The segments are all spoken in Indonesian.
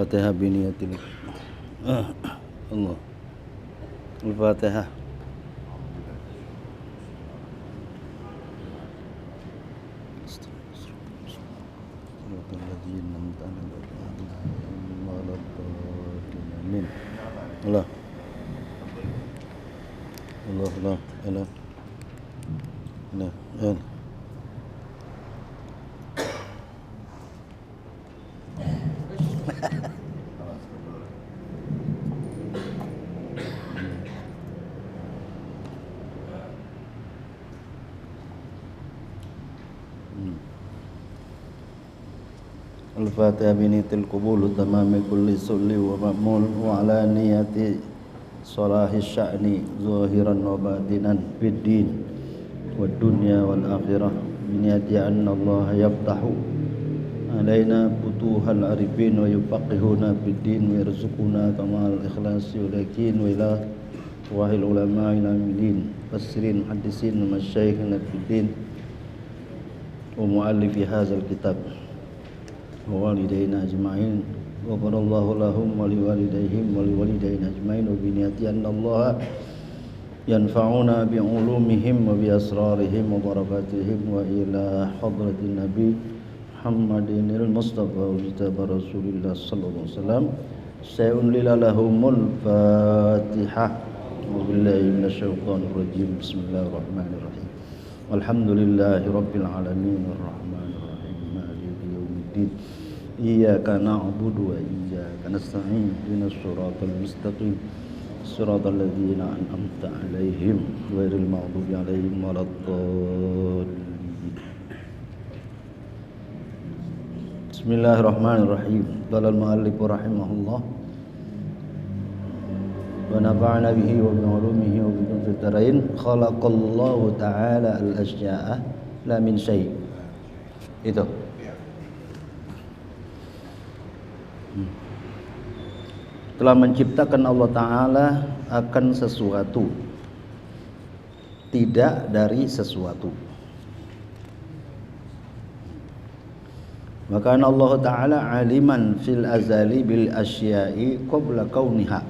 Al-Fatihah biniyatil Allah. Al-Fatihah. Amin. Allah. Allah, Allah, Allah. Allah, Allah. Al-Fatihah biniyatil qubul tamami kulli sulli wa ma'mul wa ala niyati salahi sya'ni zahiran wa batinan fid din wad dunya wal akhirah biniyati anna Allah yaftahu alaina futuhal arifin wa yufaqihuna fid din wa yarzuquna kamal ikhlasi wal yakin wa ila wahil ulama ila midin fasirin hadisin wa masyayikhina fid din wa muallifi hadzal kitab ووالدينا أجمعين غفر الله لهم ولوالديهم ولوالدينا أجمعين وبنية أن الله ينفعنا بعلومهم وبأسرارهم وبركاتهم وإلى حضرة النبي محمد المصطفى وجتبى رسول الله صلى الله عليه وسلم سيؤلل لهم الفاتحة وبالله من الشيطان الرجيم بسم الله الرحمن الرحيم والحمد لله رب العالمين الرحمن الرحيم مالك يوم الدين Iyyaka na'budu wa iyyaka nasta'in ihdinas siratal mustaqim siratal ladzina an'amta 'alaihim ghairil maghdubi 'alaihim waladdallin. Bismillahirrahmanirrahim. Qala al-mu'allif rahimahullah wa nafa'ana bihi wa bi 'ulumihi wa bi tadabburin khalaqallahu ta'ala al-asya'a la min syai'. Itu telah menciptakan Allah Ta'ala akan sesuatu, tidak dari sesuatu. Maka Allah Ta'ala aliman fil azali bil asya'i qabla kauniha.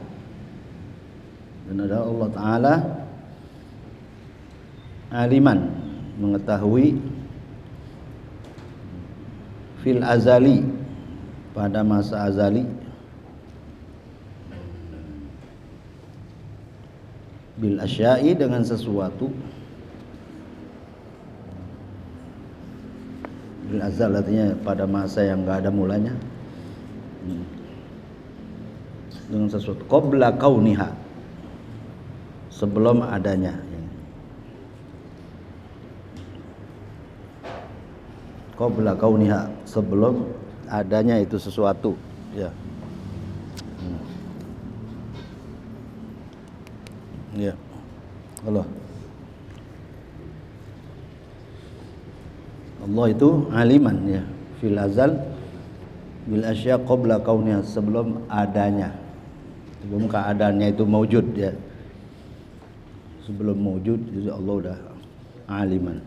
Dan ada Allah Ta'ala aliman, mengetahui fil azali, pada masa azali, bil asya'i, dengan sesuatu. Bil azal artinya pada masa yang enggak ada mulanya, dengan sesuatu qabla kauniha, sebelum adanya. Qabla kauniha, sebelum adanya itu sesuatu, ya. Ya, Allah itu aliman, ya, fil azal bil asya qabla kauniha, sebelum adanya, sebelum keadaannya itu mewujud, ya. Sebelum mewujud jadi Allah udah aliman.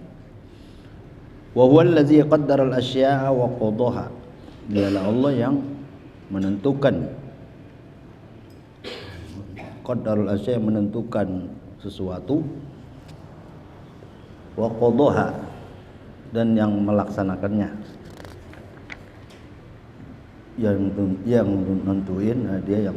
Wa huwa allazi qaddara al asya'a wa qadaha. Dialah Allah yang menentukan, qaddarul asya', menentukan sesuatu, wa qadaha, dan yang melaksanakannya, yang nentuin, dia yang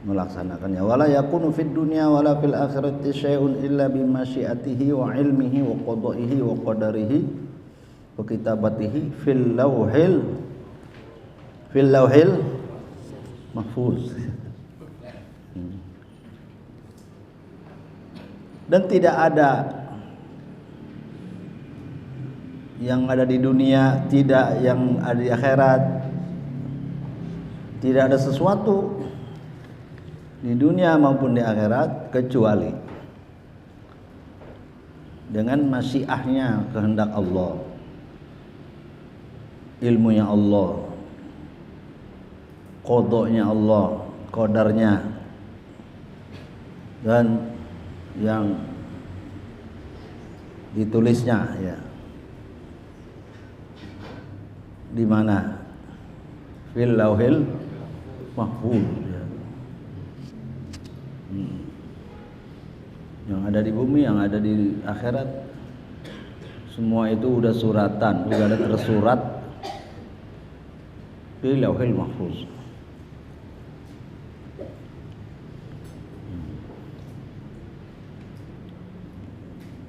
melaksanakannya. Wala yakunu fid dunya wala fil akhirati syai'un illa bi masyiatihi wa ilmihi wa qada'ihi wa qadarihi wa kitabatihi fil lauhil mahfuz. Dan tidak ada yang ada di dunia, tidak yang ada di akhirat, tidak ada sesuatu di dunia maupun di akhirat kecuali dengan masyiahnya, kehendak Allah, ilmunya Allah, qadanya Allah, qadarnya, dan yang ditulisnya, ya, di mana fil lauhil mahfuz ya. Yang ada di bumi, yang ada di akhirat, semua itu udah suratan, udah ada tersurat di lauhil mahfuz.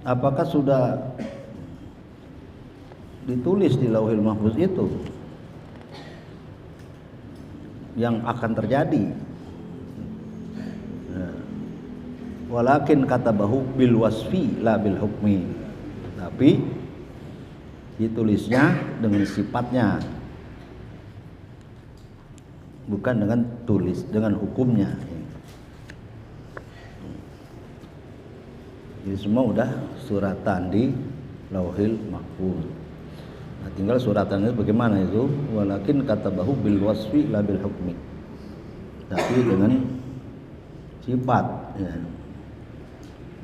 Apakah sudah ditulis di lauhil mahfuz itu yang akan terjadi? Walakin katabahu bil wasfi la bil hukmi. Tapi ditulisnya dengan sifatnya, bukan dengan dengan hukumnya. Jadi semua udah suratan di lauhil mahfuz. Nah, tinggal suratannya bagaimana itu? Walakin katabahu bil wasfi la bil hukmi. Tapi dengan sifat ya,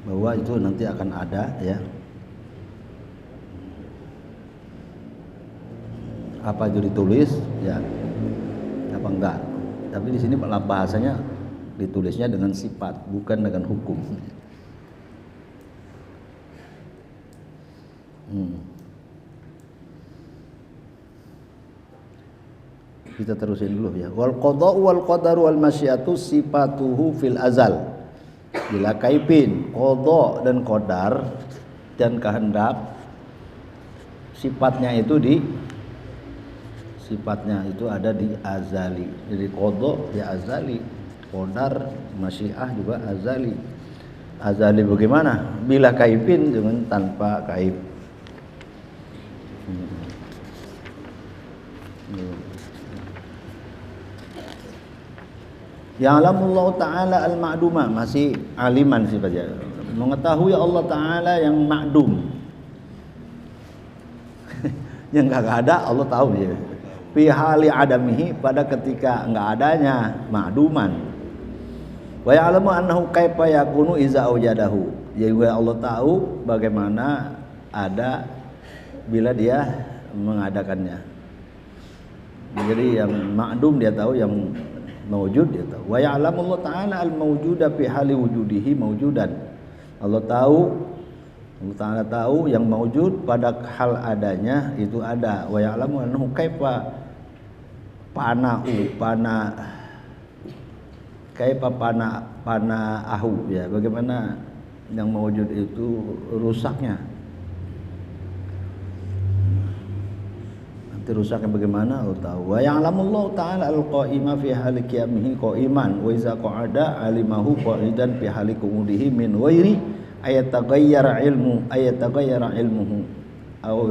bahwa itu nanti akan ada ya. Apa itu ditulis ya? Apa enggak? Tapi di sini bahasanya ditulisnya dengan sifat, bukan dengan hukum. Kita terusin dulu ya. Wal qada'u wal qadaru wal masyiatu sifatuhu fil azal. Bila kaipin, qada dan qadar dan kehendak sifatnya itu ada di azali. Jadi qada di azali, qadar masyiah juga azali. Azali bagaimana? Bila kaipin dengan tanpa kaib. Ya'lamullahu ta'ala al-ma'duma, masih aliman sifatnya, mengetahui Allah ta'ala yang ma'dum. Yang enggak ada Allah tahu ya. Fi hali adamihi, pada ketika enggak adanya ma'duman. Wa ya'lamu annahu kaifa yakunu iza aujadahu. Jadi Allah tahu bagaimana ada bila dia mengadakannya. Jadi yang ma'dum dia tahu, yang mawjud dia tahu. Wa ya'lamu Allah ta'ala al-mawjuda fi hali wujudihi mawjudan. Allah Ta'ala tahu yang mawjud pada hal adanya itu ada. Wa ya'lamu annahu kaifa pana'ahu ya, bagaimana yang mawjud itu rusaknya. Rusaknya bagaimana Allah tahu. Wa ya'lamullahu ta'ala al-qa'ima fi hali qiyamihi qa'iman wa iza qa'ada alimahu qa'idan fi hali qu'udihi min ghairi ayataghayyara ilmuhu aw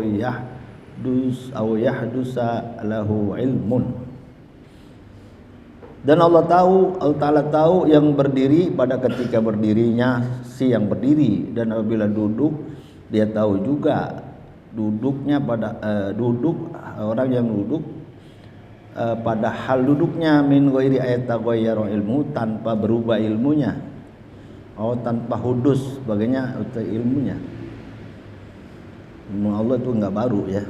yahdusa lahu ilmun. Dan Allah Ta'ala tahu yang berdiri pada ketika berdirinya si yang berdiri, dan apabila duduk dia tahu juga duduknya pada orang yang duduk pada hal duduknya min ghairi ayataghayyara ilmu, tanpa berubah ilmunya, atau tanpa hudus sebagainya ilmunya. Ilmu Allah itu enggak baru ya,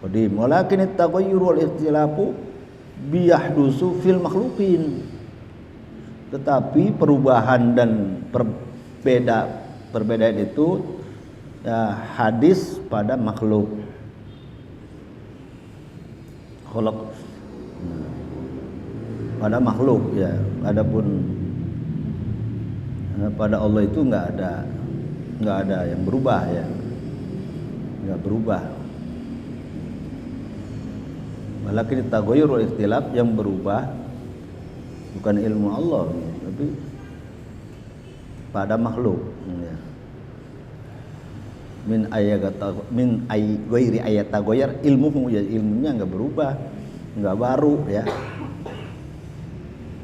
qadim. Walakin at-taghayyur wal ikhtilafu biyahdusu fil makhluqin. Tetapi perubahan dan perbedaan itu ya, hadis pada makhluk. Pada makhluk ya. Adapun pada Allah itu enggak ada yang berubah ya. Enggak berubah. Walakin taghayyur wal ikhtilaf, yang berubah bukan ilmu Allah tapi pada makhluk ya. Min ghairi ayataghayyar ilmuhu, ya ilmunya enggak berubah, enggak baru ya.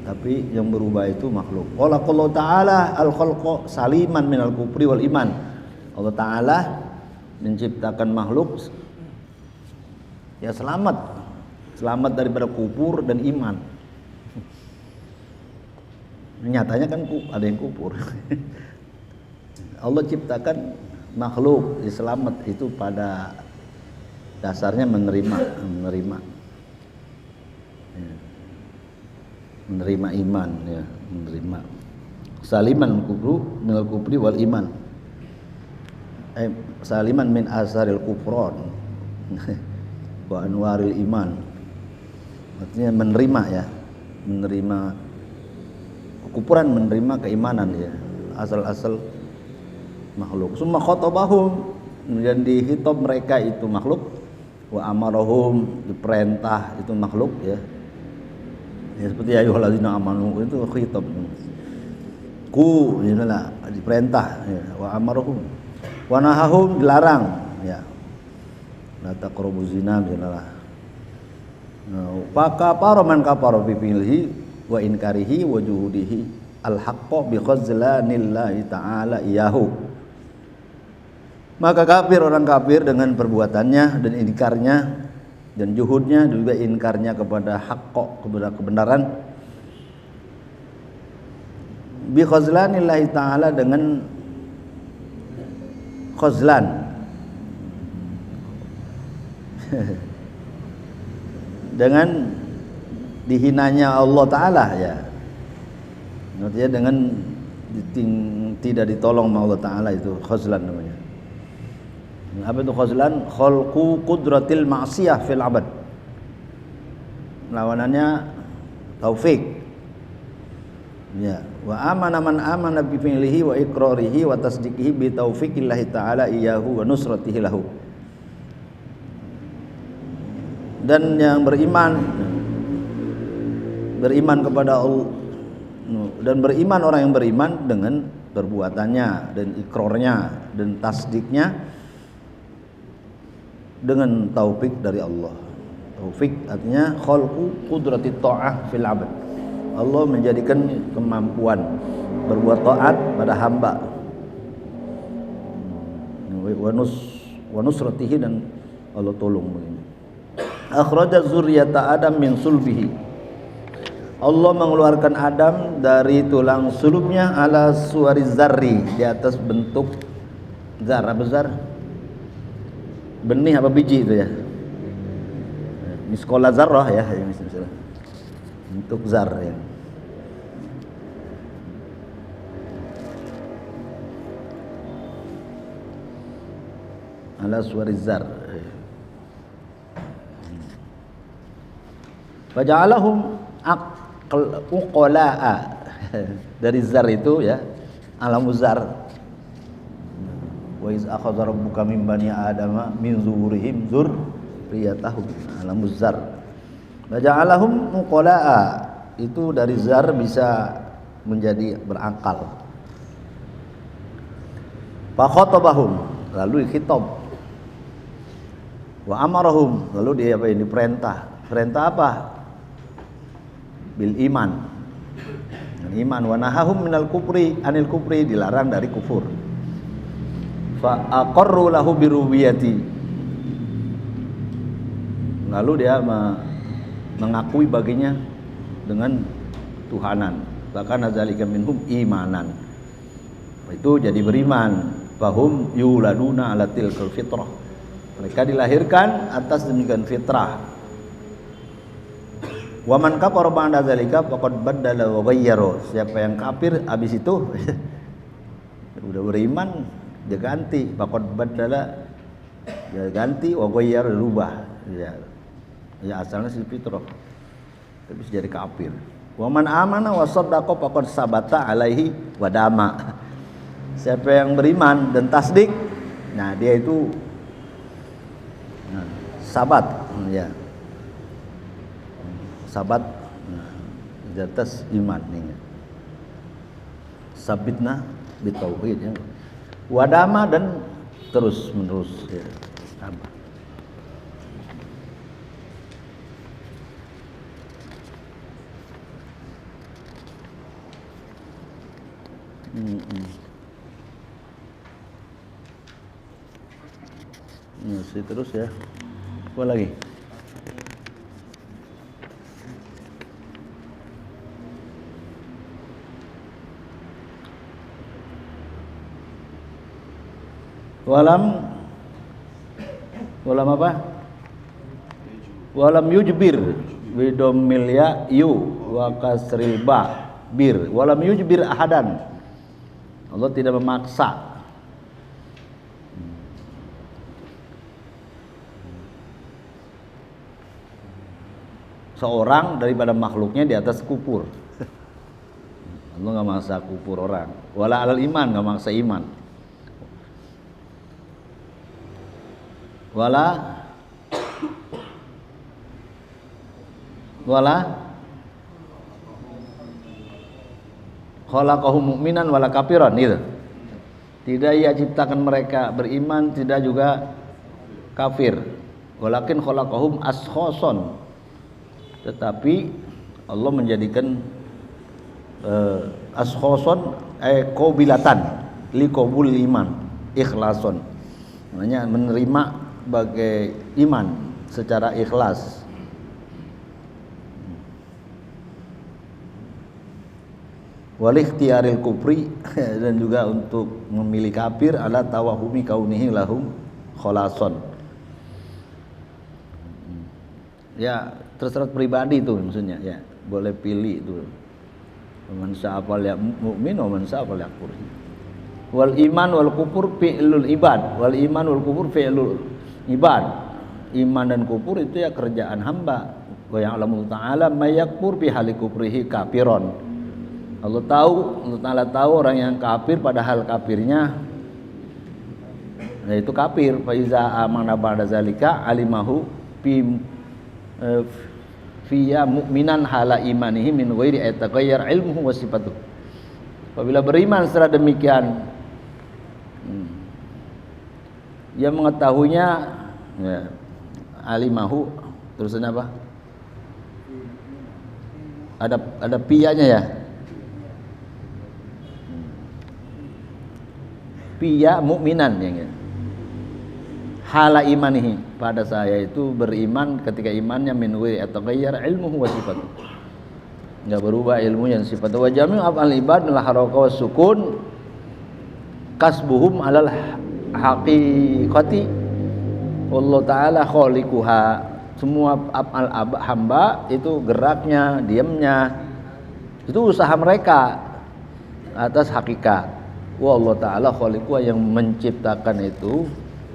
Tapi yang berubah itu makhluk. Qala Allah Ta'ala al-khalqa saliman minal kufri wal iman. Allah Ta'ala menciptakan makhluk ya selamat daripada kufur dan iman. Nyatanya kan ada yang kufur. Allah ciptakan makhluk selamat itu pada dasarnya menerima. ya. Menerima iman, ya, menerima saliman minal kufri wal iman, saliman min asaril kufron wa anwaril iman, artinya menerima, ya, menerima kekufuran, menerima keimanan, ya, asal-asal makhluk. Summa khotabahum, kemudian dihitab mereka itu makhluk, wa amarahum, diperintah itu makhluk, ya. Ya, seperti ayyuhalladzina amanu itu khitab. Ku inilah diperintah, ya, wa amarahum. Wa nahahum, dilarang, ya. La taqrabu zina, inilah. Fa kafara man kafara bi fi'lihi wa inkarihi wa juhudihi al-haqqa bi khazlanillahi ta'ala iyahu. Maka kafir orang kafir dengan perbuatannya dan inkarnya dan juhudnya, juga inkarnya kepada haqqa, kepada kebenaran, bi khazlanillahi ta'ala, dengan khazlan dengan dihinanya Allah Ta'ala, ya, artinya dengan tidak ditolong sama Allah Ta'ala, itu khazlan namanya. Apa itu khazlan? Khalqu qudratil ma'siyah fil abad, lawanannya taufik, ya. Wa amana man amana bi fi'lihi wa iqrarihi wa tasdiqihi bi taufiqillahi ta'ala iyyahu wa nusratihi lahu. Dan yang beriman kepada Allah, dan beriman orang yang beriman dengan perbuatannya dan ikrarnya dan tasdiknya dengan taufik dari Allah. Taufik artinya khalqu qudratit ta'ah fil 'abd. Allah menjadikan kemampuan berbuat taat pada hamba. Wa nusratihi, dan Allah tolong begini. Akhraja zurriyata Adam min sulbihi. Allah mengeluarkan Adam dari tulang sulubnya ala suwari zarri, di atas bentuk zar. Apa zar? Benih apa biji itu, ya, miskola zarrah, ya, misalnya untuk zar, ya. Ala suwari zar. Faja'alahum uqala'a, dari zar itu, ya, alamuz zar. Wa iz akhadha rabbuka min bani adama min zuhurihim dzurriyyatahum, alamuz zar. Wa ja'alahum uqala'a, itu dari zar bisa menjadi berakal. Fa khatabahum, lalu dikhitab. Wa amarahum, lalu dia apa ini, perintah. Perintah apa? Bil iman, iman. Wa nahahum minal kufri, anil kufri, dilarang dari kufur. Fa aqarru lahu birubiyyati, lalu dia mengakui baginya dengan Tuhanan. Bahkan azalika minhum imanan, itu jadi beriman. Fahum yuladuna ala tilkal fitrah, mereka dilahirkan atas demikian fitrah. Wa man kafara ba'da zalika faqad baddala wa ghayyara, siapa yang kafir habis itu udah beriman, dia ganti, faqad baddala, dia ganti, wa ghayyara, rubah, ya asalnya si fitrah tapi jadi kafir. Wa man amana wa saddaqa faqad sabata alaihi wa dama, siapa yang beriman dan tasdik, nah dia itu sabat, ya, sabat, di atas iman nih. Sabitna bitauhid, ya. Wadama, dan terus menerus, ya. Apa? Masih terus, ya. Apa lagi? Walam apa? Walam yujbir bidomil ya yu wa kasril ba bir walam yujbir ahadan. Allah tidak memaksa. Seorang daripada makhluknya di atas kufur. Allah nggak maksa kufur orang. Wala alal iman, nggak maksa iman. Wala khalaqahum mu'minan wala kafiran gitu. Tidak ia ciptakan mereka beriman, tidak juga kafir. Walakin khalaqahum ashkhasan. Tetapi Allah menjadikan ashkhasan qabilatan liqabul iman, ikhlason. Maknanya menerima sebagai iman secara ikhlas. Wal ikhtiyaril kufri dan juga untuk memilih kafir ala tawahumi kaunihi lahum khalason. Ya, terserah pribadi itu maksudnya ya. Boleh pilih itu. Man sya'afal ya mukmin wa man sya'afal yakfur. Wal iman wal kufur fi'lul ibad. Wal iman wal kufur fi'lul ibad. Iman dan kufur itu ya kerjaan hamba. Wa ya'lamu ta'ala may yakfur bi hali kufrihi kafiron. Allah Ta'ala tahu orang yang kafir padahal kafirnya yaitu kafir. Fa iza amana ba'da zalika alimahu fiya mu'minan hala imanihi min ghairi ayataghayyar ilmuhu wa sifatuhu. Apabila beriman secara demikian ia mengetahuinya ya, alimahu terusan apa? Ada piyanya ya. Piya mukminan ya. Hala imanihi pada saya itu beriman ketika imannya min ghairi ataghayyar ilmuhu wa sifatuhu. Enggak berubah ilmunya dan sifatnya. Wa jami'u af'al ibad la haraka wa sukun kasbuhum alal haqiqati wallahu ta'ala khaliquha. Semua af'al hamba itu geraknya, diamnya itu usaha mereka atas hakikat. Wallahu ta'ala khaliquha, yang menciptakan itu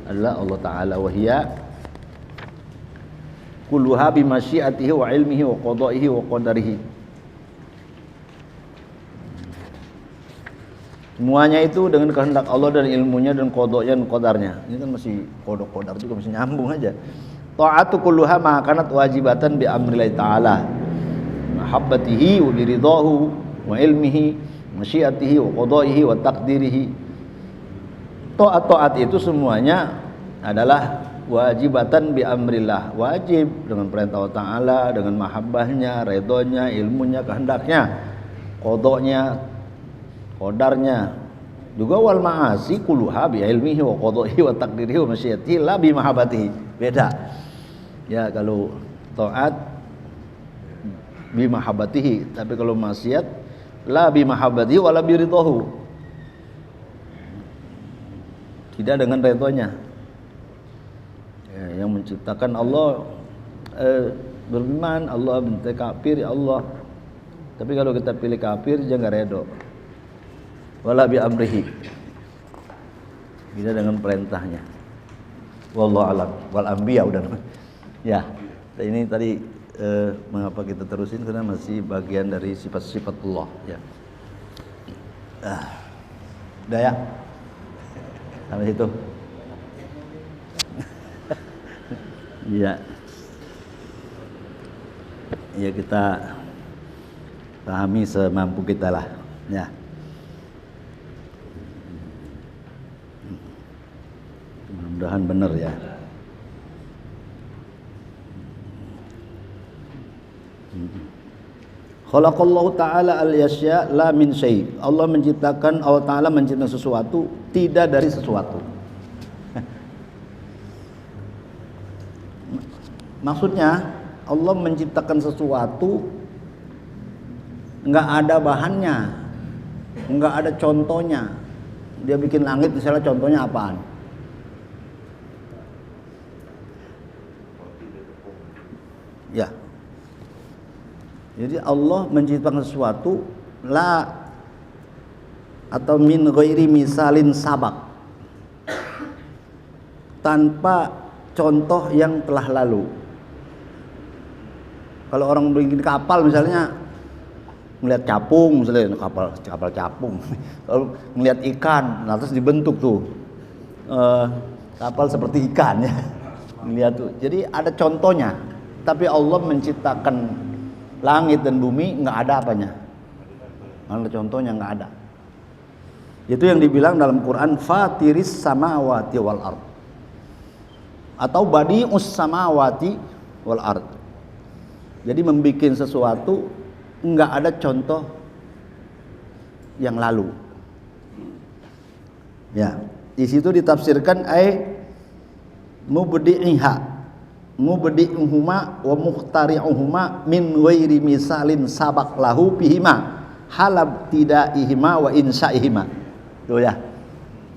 adalah Allah Ta'ala. Wahia kulluha bimasyiatihi wa ilmihi wa qada'ihi wa qadarihi. Semuanya itu dengan kehendak Allah dan ilmunya dan qada'nya dan qadarnya. Ini kan masih qada-qadar juga masih nyambung aja. Ta'atu kulluha ma kanat wajibatan bi amrillahi ta'ala. Mahabbatihi wa biridahu wa ilmihi masyiatihi wa qada'ihi wa takdirihi. Ta'at itu semuanya adalah wajibatan bi amrillah, wajib dengan perintah Allah Ta'ala, dengan mahabbahnya, redhonya, ilmunya, kehendaknya, qada'nya, qadarnya. Juga wal ma'asi kulluha bi ilmihi wa qada'ihi wa takdirihi wa masyiatihi la bi mahabbatihi. Beda. Ya, kalau taat bi mahabbatihi, tapi kalau maksiat la bi mahabbatihi wa la bi ridhahu. Tidak dengan redhonya. Ya, yang menciptakan Allah beriman, Allah bentuk kafir ya Allah. Tapi kalau kita pilih kafir jangan redho. Wala bi amrihi. Tidak dengan perintahnya. Wallahu a'lam. Wal anbiya udah. Ya. Ini tadi mengapa kita terusin karena masih bagian dari sifat-sifat Allah ya. Udah ya. Sampai situ. Iya. Ya kita pahami semampu kita lah ya. Mudah-mudahan benar ya. Khalaqallahu ta'ala al-yasya la min syai'. Allah Ta'ala menciptakan sesuatu tidak dari sesuatu. Maksudnya Allah menciptakan sesuatu enggak ada bahannya, enggak ada contohnya. Dia bikin langit misalnya, contohnya apaan? Ya. Jadi Allah menciptakan sesuatu la atau min ghairi misalin sabak, tanpa contoh yang telah lalu. Kalau orang bikin kapal misalnya melihat capung, misalnya kapal capung. Kalau melihat ikan, nah terus dibentuk tuh kapal seperti ikan ya. Melihat tuh. Jadi ada contohnya. Tapi Allah menciptakan langit dan bumi nggak ada apanya. Ada contohnya nggak ada. Itu yang dibilang dalam Quran fatiris samawati wal ard. Atau badi'us samawati wal ard. Jadi membikin sesuatu nggak ada contoh yang lalu. Ya, di situ ditafsirkan mubdi'uhuma wa muhtari'uhuma min ghairi misalin sabaq lahu bihima halab tidaihima wa insa'ihima. Tuh ya.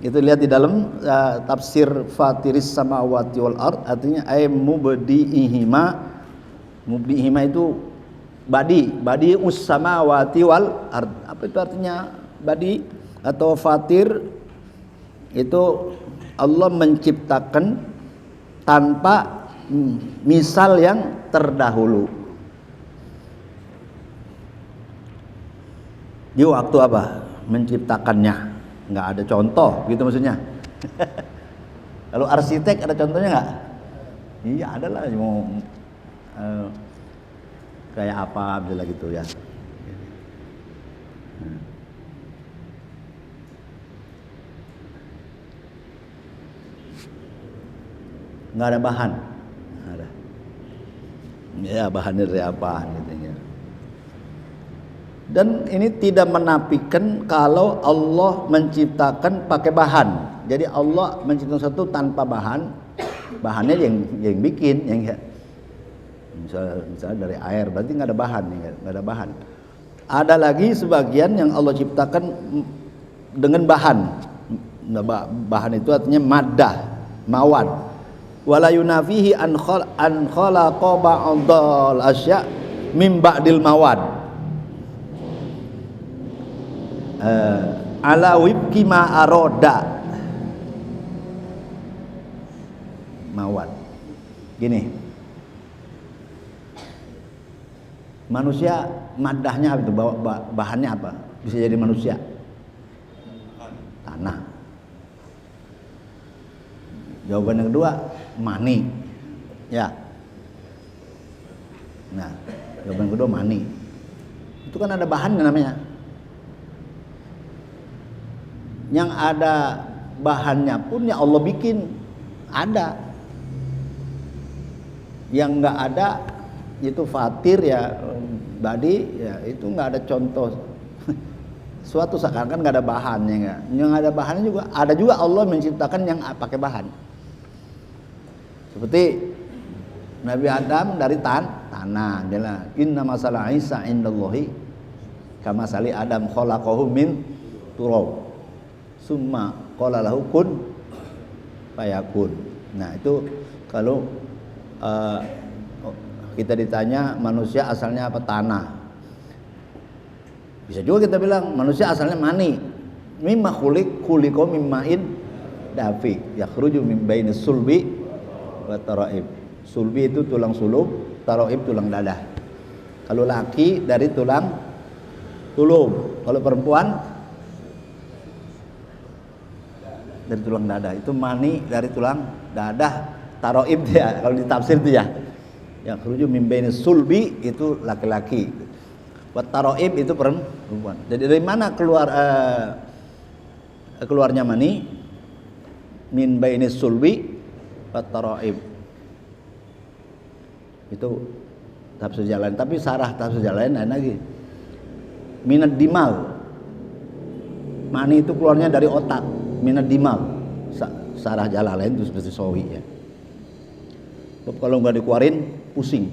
Itu lihat di dalam tafsir fatiris samawati wal ard, artinya mubdi'ihima itu badi ussamawati wal ard. Apa itu artinya badi atau fatir? Itu Allah menciptakan tanpa misal yang terdahulu. Di waktu apa? Menciptakannya. Nggak ada contoh, gitu maksudnya. Kalau arsitek ada contohnya nggak? Iya ada lah, mau kayak apa misalnya gitu ya. Nggak ada bahan, nggak ada. Ya bahannya dari apa gitu ya. Dan ini tidak menafikan kalau Allah menciptakan pakai bahan. Jadi Allah menciptakan sesuatu tanpa bahan, bahannya yang bikin, yang misalnya dari air, berarti nggak ada bahan, nggak ada bahan. Ada lagi sebagian yang Allah ciptakan dengan bahan. Bahan itu artinya maddah, mawad. Wala yunafihi an khalaqa ba'dal asya min ba'dil mawad. Ala wibki ma aroda mawad. Gini, manusia madahnya apa itu, bahannya apa bisa jadi manusia? Tanah. Jawaban yang kedua mani, ya. Nah, jawaban yang kedua mani. Itu kan ada bahannya namanya. Yang ada bahannya pun ya Allah bikin, ada. Yang nggak ada itu fatir ya, badi ya, itu nggak ada contoh. Suatu seakan kan nggak ada bahannya, nggak. Yang ada bahannya juga ada juga Allah menciptakan yang pakai bahan. Seperti Nabi Adam dari tanah, adalah inna masalah Isa indallahi kama sali Adam khalaqahu min turab. Summa qala lahu kun fayakun. Nah, itu kalau kita ditanya manusia asalnya apa, tanah. Bisa juga kita bilang manusia asalnya mani. Mimma khuliqa mimma'in dafiq yakhruju min bainis sulbi wa taraib. Sulbi itu tulang sulub, taraib tulang dada. Kalau laki dari tulang tulum, kalau perempuan dari tulang dada. Itu mani dari tulang dada, taraib ya kalau ditafsir itu ya. Yang khruju min bainis sulbi itu laki-laki. Wa taraib itu perempuan. Jadi dari mana keluarnya mani? Min bainis sulbi wa taraib. Itu tafsir jalan, tapi sarah tafsir jalan lain lagi. Minad dimal. Mani itu keluarnya dari otak. Minad dimal. Sarah jalan lain itu seperti sawi ya. Kalau nggak dikeluarin pusing.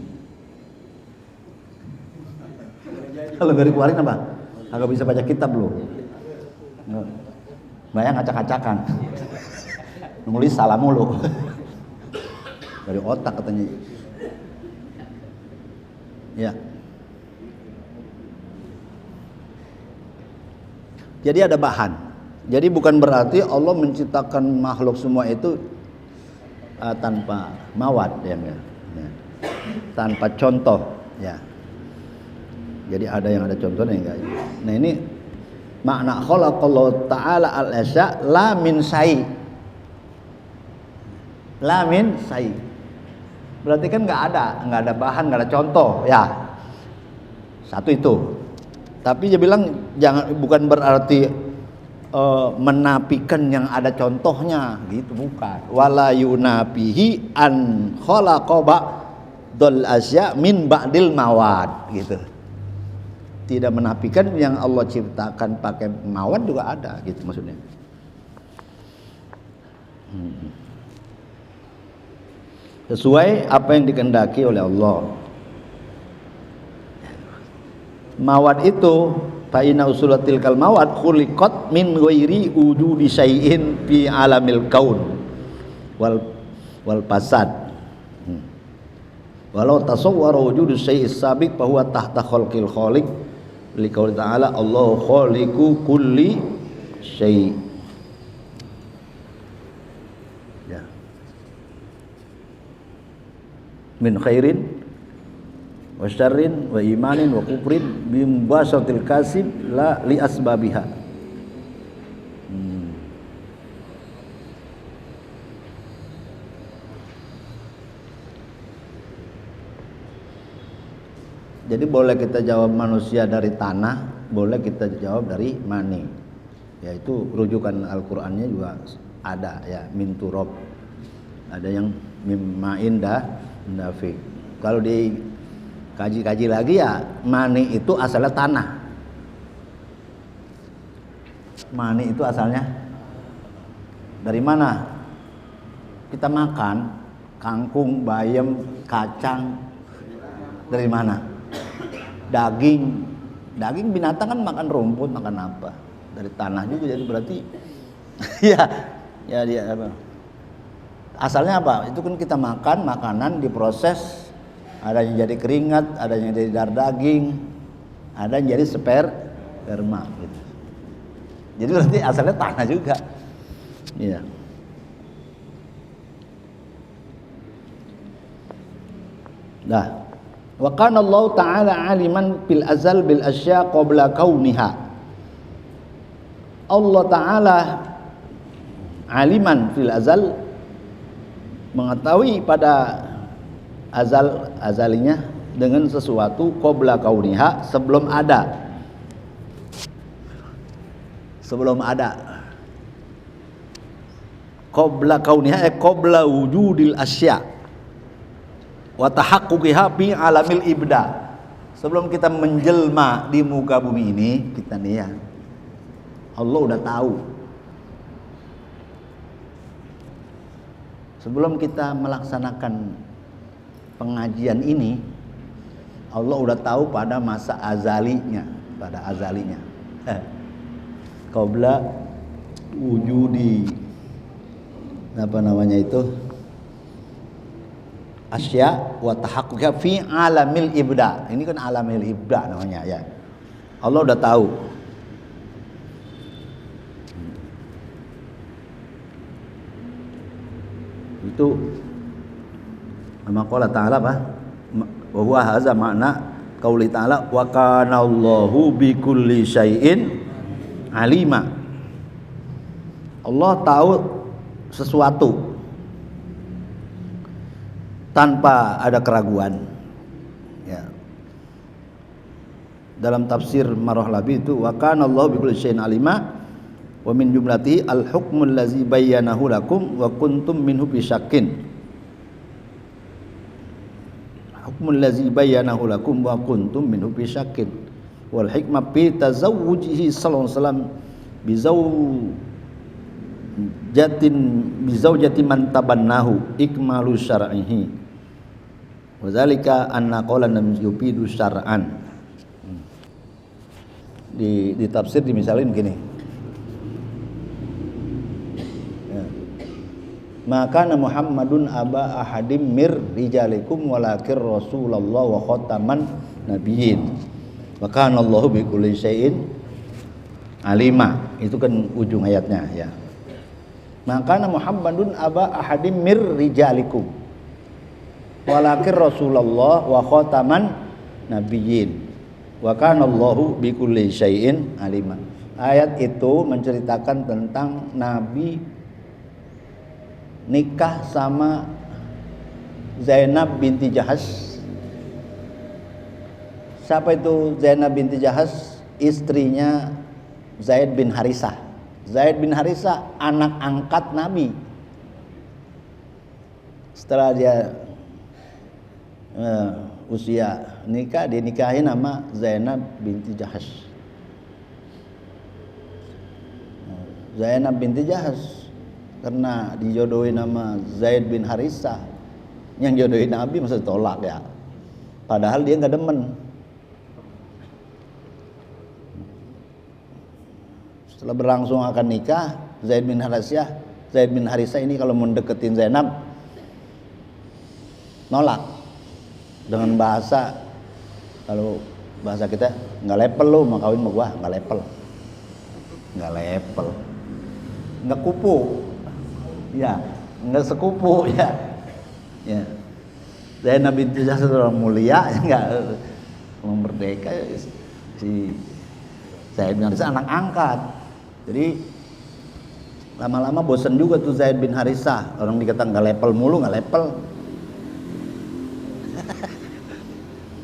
Kalau nggak dikeluarin apa? Agak bisa baca kitab loh. Bayang acak-acakan. Nulis salah mulu. Dari otak katanya. Ya. Jadi ada bahan. Jadi bukan berarti Allah menciptakan makhluk semua itu tanpa mawad ya, tanpa contoh ya. Jadi ada yang ada contohnya enggak. Nah ini makna khalaqallahu ta'ala al-asya la min sai. La min sai. Berarti kan enggak ada bahan, enggak ada contoh ya. Satu itu. Tapi dia bilang bukan berarti menafikan yang ada contohnya gitu, bukan. Wala yunafihi an khalaqa ba'dal asya min ba'dil mawad gitu. Tidak menafikan yang Allah ciptakan pakai mawad juga ada gitu maksudnya. Sesuai apa yang dikehendaki oleh Allah. Mawad itu fa inna usulatil kal mawad khuliqat min ghairi wujudi syai'in fi alamil kaun wal fasad. Walau tasawwara wujudu syai'is sabiq fa huwa tahta khalqil khaliq liqauli ta'ala Allahu khaliqu kulli syai'. Ya. Min khairin wa syarrin wa imanin wa kufrin bi mubasyaratil kasib la li asbabiha. Jadi boleh kita jawab manusia dari tanah, boleh kita jawab dari mani. Yaitu rujukan Al-Qur'annya juga ada ya, min turab. Ada yang mimmain dafiq. Kalau di kaji-kaji lagi ya, mani itu asalnya tanah. Mani itu asalnya dari mana? Kita makan kangkung, bayam, kacang, dari mana? Daging binatang kan makan rumput, makan apa? Dari tanah juga, jadi berarti ya dia apa? Asalnya apa? Itu kan kita makan makanan diproses, ada yang jadi keringat, ada yang jadi darah daging, ada yang jadi sperma gitu. Jadi berarti asalnya tanah juga. Iya. Nah, wa kana Allah ta'ala aliman fil azal bil asya qabla kauniha. Allah Ta'ala aliman fil azal, mengetahui pada azalinya dengan sesuatu qabla kauniha, sebelum ada. Qabla kauniha qabla wujudil asya wa tahaqquqiha fi alamil ibda. Sebelum kita menjelma di muka bumi ini, kita nih ya, Allah udah tahu. Sebelum kita melaksanakan pengajian ini, Allah udah tahu pada masa azalinya, qabla wujudi apa namanya itu? Asya wa tahaqquqa fi alamil ibda. Ini kan alamil ibda namanya ya. Allah udah tahu. Itu maqala ta'ala apa? Wa huwa hadza makna qauli ta'ala wa kana Allahu bi kulli syai'in alima. Allah tahu sesuatu tanpa ada keraguan ya. Dalam tafsir Marwahlabi itu wa kana Allahu bikulli syai'in alima wa min jumlatihi al-hukmul ladzi bayyanahu lakum wa kuntum minhu fi syakkin. Hukmul ladzi bayyanahu lakum wa kuntum minhu fi syakkin wal hikmah fi tazawwujihi sallallahu alaihi wasallam bizaujati man tabannahu ikmalu syar'ihi wa zalika anna qawlan yufidu syar'an. Di tafsir dimisalin gini ya. Maka Muhammadun aba ahadim mir rijalikum walakin Rasulullah wa khataman nabiyyin wa kana Allahu bi kulli syai'in alima. Itu kan ujung ayatnya ya. Maka Muhammadun aba ahadim mir rijalikum walakin Rasulullah wa khataman nabiyyin wa kana Allahu bikulli syai'in alima. Ayat itu menceritakan tentang Nabi nikah sama Zainab binti Jahas. Siapa itu Zainab binti Jahas? Istrinya Zaid bin Harisah. Zaid bin Harisah anak angkat Nabi. Setelah dia usia nikah, dinikahi nama Zainab binti Jahas. Zainab binti Jahas karena dijodohi nama Zaid bin Harisah, yang jodohin Nabi masa ditolak ya. Padahal dia nggak demen. Setelah berlangsung akan nikah, Zaid bin Harisah ini kalau mendeketin Zainab nolak dengan bahasa, kalau bahasa kita nggak lepel lu mau kawin sama gua, nggak lepel, nggak kupu, ya nggak sekupu ya. Zainab binti Jahas orang mulia, nggak merdeka. Si Zaid bin Harisah anak angkat. Jadi lama-lama bosan juga tuh Zaid bin Harisah. Orang dikata nggak lepel mulu, nggak lepel.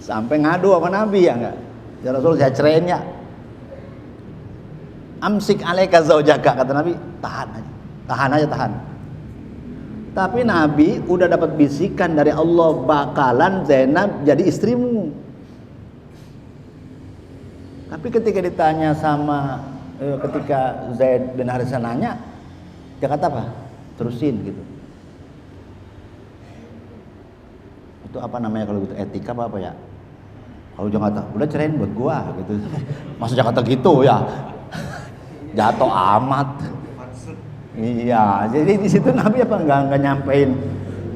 Sampai ngadu sama Nabi ya nggak. Ya Rasul, saya ceraiin ya. Amsik alaika zaujaka, kata Nabi, tahan aja. Tapi Nabi udah dapat bisikan dari Allah, bakalan Zainab jadi istrimu. Tapi ketika ditanya sama ketika Zaid bin Harisah nanya, dia kata apa? Terusin gitu. Itu apa namanya kalau gitu? Etika apa ya? Kalau Jakarta, udah ceraiin buat gua gitu. Masa Jakarta gitu ya? Jatuh amat. Iya, jadi di situ Nabi apa nggak nyampein.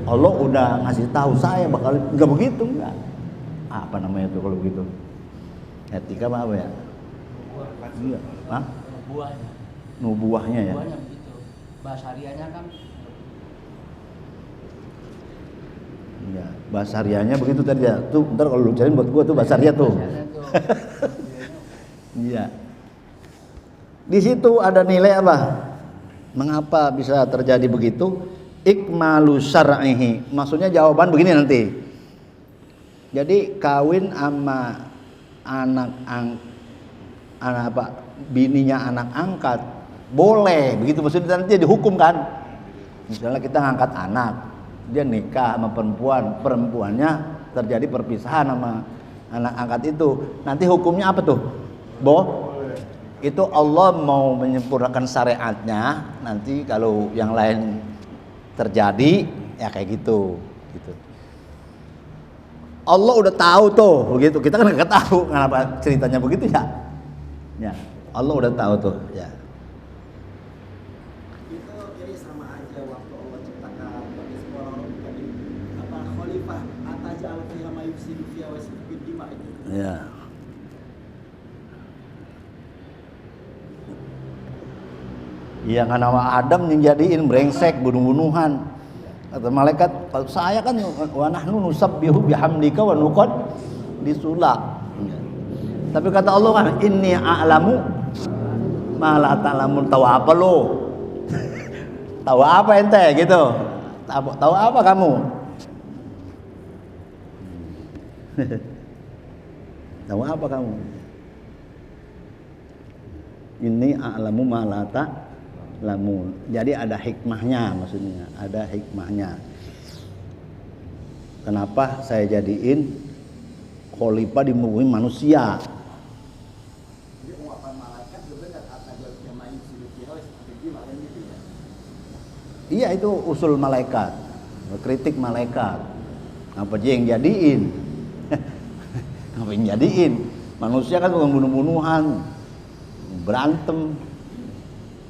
Allah udah ngasih tahu saya bakal nggak begitu nggak? Apa namanya itu kalau begitu? Etika apa ya? Iya, hah? Nubuahnya ya. Nubuahnya begitu. Basarianya kan. Iya, basarianya begitu tadi ya. Tuh, ntar kalau lu cariin buat gua tuh basaria tuh. Iya. Di situ ada nilai apa? Mengapa bisa terjadi begitu? Ikmalu syar'ihi. Maksudnya jawaban begini nanti. Jadi kawin sama anak apa? Bininya anak angkat boleh, begitu maksudnya nanti dihukum kan. Misalnya kita ngangkat anak, dia nikah sama perempuannya terjadi perpisahan sama anak angkat itu, nanti hukumnya apa tuh? Itu Allah mau menyempurnakan syariatnya, nanti kalau yang lain terjadi ya kayak gitu. Allah udah tahu tuh begitu, kita kan nggak tahu kenapa ceritanya begitu ya. Ya, Allah udah tahu tuh ya. Itu jadi sama aja waktu Allah ciptakan bagi semua orang tadi apa khalifah atajal fiha ma yufsidu fiha wa yasfiku dima itu. Ya. Iya kan nama Adam dijadiin brengsek, bunuh-bunuhan. Kata malaikat, kalau saya kan wa nahnu nusabbihu bihamdika wa nuqad disulak. Tapi kata Allah kan inni a'lamu ma la ta'lamun. Tahu apa lo? Tahu apa ente gitu? Tahu apa kamu? Tahu apa kamu? Inni a'lamu ma la ta'lamun. Jadi ada hikmahnya, maksudnya ada hikmahnya. Kenapa saya jadiin khalifah di bumi manusia? Iya, itu usul malaikat, kritik malaikat. Apa aja yang jadiin? Apa yang jadiin? Manusia kan bukan bunuh-bunuhan, berantem,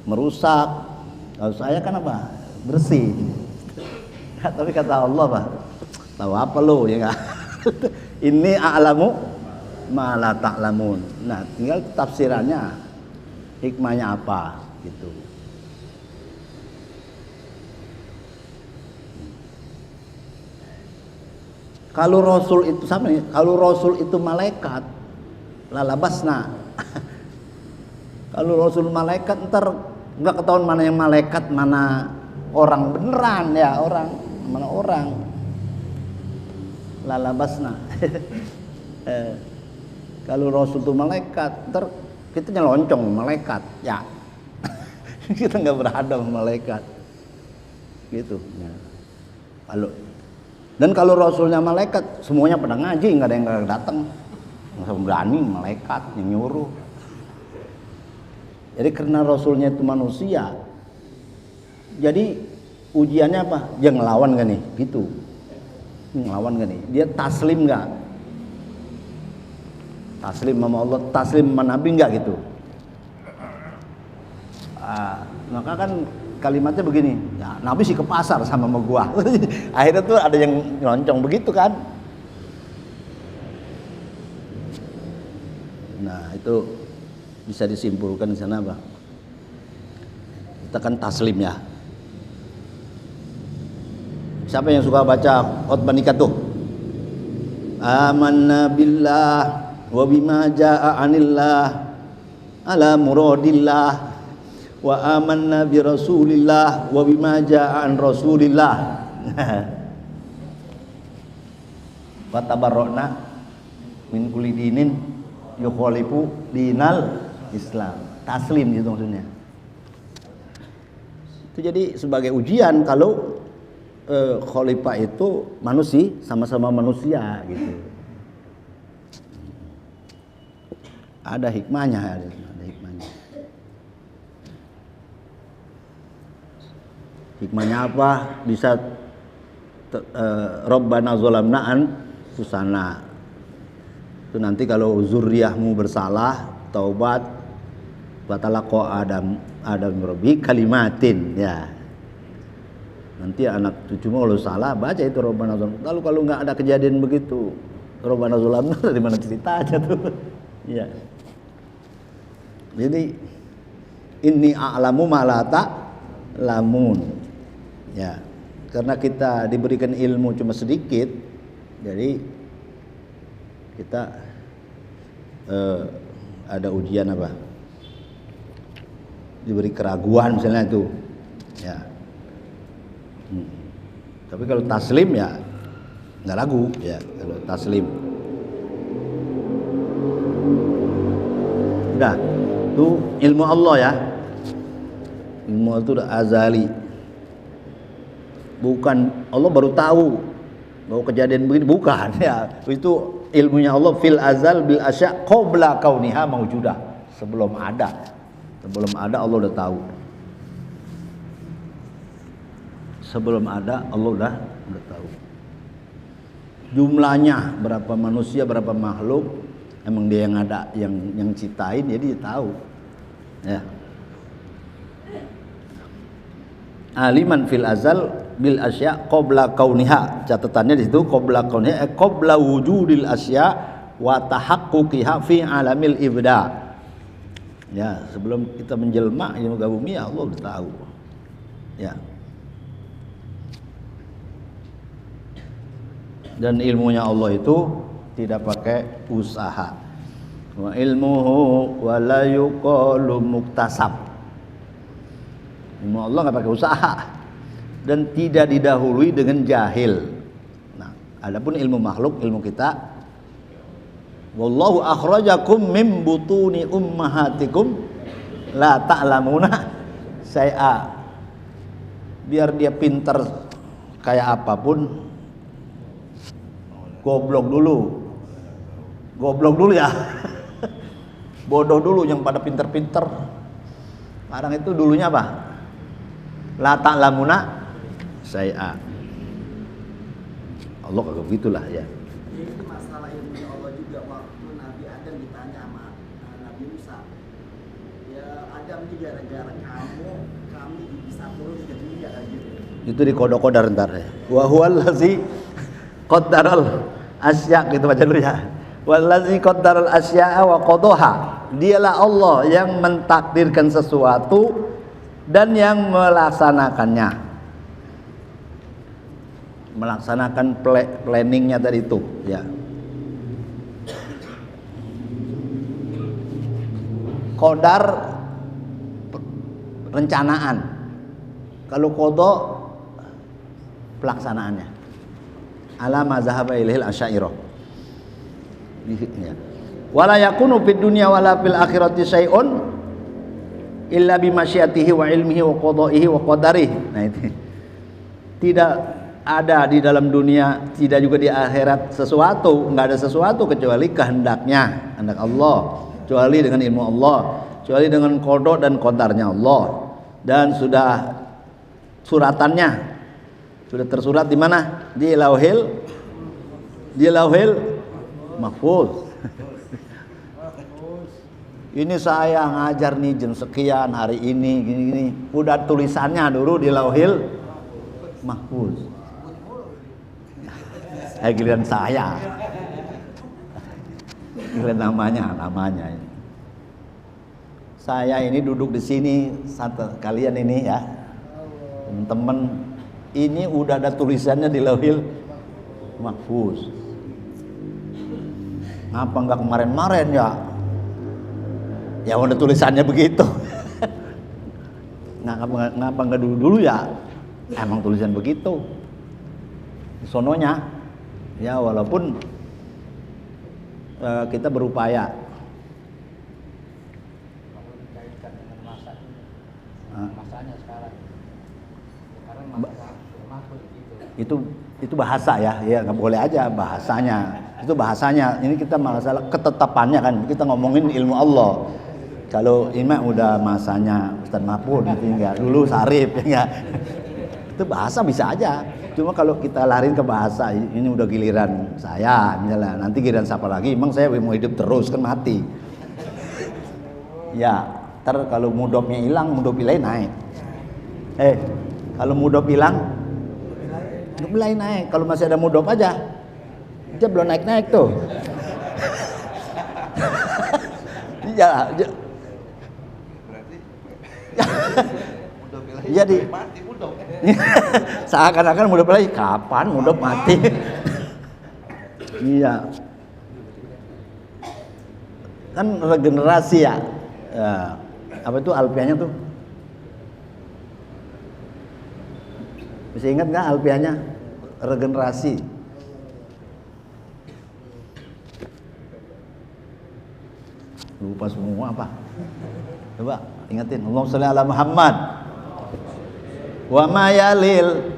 merusak. Kalau saya kan apa? Bersih. Tapi kata Allah apa? Tahu apa lo ya enggak? Ini a'lamu ma la ta'lamun. Nah, tinggal tafsirannya. hikmahnya apa gitu. Kalau Rasul itu sama nih, kalau Rasul itu malaikat, lalabasna. Kalau Rasul malaikat ntar nggak ketahuan mana yang malaikat, mana orang beneran ya, orang mana orang. Lalabasna. Kalau Rasul itu malaikat, ntar kita nyeloncongan malaikat, ya. Kita nggak berhadap sama malaikat, gitu. Ya. Dan kalau Rasulnya malaikat, semuanya pada ngaji, nggak ada yang nggak datang. Nggak berani malaikat yang nyuruh. Jadi karena Rasulnya itu manusia, jadi ujiannya apa? Dia ngelawan gak nih? Gitu. Ngelawan gak nih? Dia taslim gak? Taslim sama Allah, taslim sama Nabi gak gitu? Maka kan kalimatnya begini, ya, Nabi sih ke pasar sama gua. Akhirnya tuh ada yang nyeloncong begitu kan? Nah itu bisa disimpulkan di sana apa? Kita kan taslim ya. Siapa yang suka baca khutbah nikah tuh? Amanna billah wa bima jaa anillah ala muradillah wa amanna bi rasulillah wa bima jaa an rasulillah. Wa tabarra'na min kulli dinin yukhalifu dinal Islam. Taslim gitu maksudnya. Itu jadi sebagai ujian kalau khalifah itu manusia, sama-sama manusia gitu. Ada hikmahnya, ada hikmahnya. Hikmahnya apa? Bisa Rabbana zalamna anfusana. Itu nanti kalau zuriyahmu bersalah, taubat, batalaqa Adam Rabbi kalimatin ya. Nanti anak cucumu kalau salah baca itu Rabbana zalamna. Lalu kalau nggak ada kejadian begitu, Rabbana zalamna dari mana ceritanya tuh? Ya. Jadi inni a'lamu ma la ta'lamun. Ya. Karena kita diberikan ilmu cuma sedikit, jadi kita ada ujian apa? Diberi keraguan misalnya itu, ya. Tapi kalau taslim ya nggak ragu, ya kalau taslim. Udah, itu ilmu Allah ya. Ilmu Allah itu udah azali. Bukan Allah baru tahu bahwa kejadian begini, bukan ya. Itu ilmunya Allah fil azal bil asya qabla kauniha maujudah. Sebelum ada Allah udah tahu. Sebelum ada Allah udah tahu. Jumlahnya berapa manusia, berapa makhluk, emang dia yang ada, yang ciptain, jadi dia tahu. Ya. Aliman fil azal bil asya qabla kauniha. Catatannya di situ qabla kauniha, qabla wujudil asya wa tahaqquqiha fi alamil ibda. Ya, sebelum kita menjelma di muka bumi Allah udah tahu. Ya. Dan ilmunya Allah itu tidak pakai usaha. Wa ilmuhu wa la yuqalu muktasab. Ilmu Allah enggak pakai usaha dan tidak didahului dengan jahil. Nah, adapun ilmu makhluk, ilmu kita, wallahu akhrajakum mim butuni ummahatikum la ta'lamuna syai'a. Biar dia pintar kayak apapun, goblok dulu ya. Bodoh dulu, yang pada pinter-pinter. Sekarang itu dulunya apa? La ta'lamuna syai'a. Allah kagak begitulah ya. Jadi ini masalah ilmu Allah juga. Waktu Nabi Adam ditanya sama Nabi Musa, ya Adam ini gara-gara kami bisa turun ke dunia kan gitu. Itu di kodok-kodar ntar ya. Wa huwal ladzi qaddaral asya gitu baca dulu ya. Wallazi qaddaral asya'a wa qadaha. Dialah Allah yang mentakdirkan sesuatu dan yang melaksanakannya. Melaksanakan planningnya tadi itu, ya. Qadar rencanaan. Kalau qada pelaksanaannya. Ala mazhaba ilaihil asy'ariyah. Ya. Wala yakunu fid dunya wala fil akhirati syai'un illa bi masyiatihi wa ilmihi wa qada'ihi wa qadarihi. Nah itu. Tidak ada di dalam dunia, tidak juga di akhirat sesuatu, enggak ada sesuatu kecuali kehendaknya, kehendak Allah, kecuali dengan ilmu Allah, kecuali dengan qada dan qadarnya Allah. Dan sudah suratannya sudah tersurat di mana? Di Lauhil Mahfuz. Ini saya ngajar nih jam sekian hari ini gini-gini. Udah tulisannya dulu di Lauhil Mahfuz. Giliran saya. Giliran namanya. Saya ini duduk di sini kalian ini ya. Teman-teman, ini udah ada tulisannya di Lauhil Mahfuz. Ngapa enggak kemarin-kemarin ya? Ya udah tulisannya begitu. Ngapa enggak dulu ya? Emang tulisan begitu. Sononya ya walaupun kita berupaya. Kalau dikaitkan dengan masanya sekarang Mahfuz gitu. Itu bahasa ya nggak boleh aja bahasanya. Itu bahasanya. Ini kita masalah ketetapannya kan. Kita ngomongin ilmu Allah. Kalau ini udah masanya Ustaz Mahfud gitu enggak. Dulu Sarif ya enggak. Itu bahasa bisa aja. Cuma kalau kita larin ke bahasa, ini udah giliran saya misalnya. Nanti giliran siapa lagi? Emang saya mau hidup terus kan mati. Ya, ntar kalau mudhofnya hilang, mudhof ilaih naik. Kalau mudhof hilang, mudhof ilaih naik. Kalau masih ada mudhof aja, dia belum naik-naik tuh. Ya, jadi seakan-akan mudhof ilaih kapan mudhof mati. Iya. Kan regenerasi ya. Apa itu alfiahnya tuh? Bisa ingat nggak alfiahnya? Regenerasi. Lupa semua apa? Coba ingetin. Allahumma sholli ala Muhammad. Wa ma yalil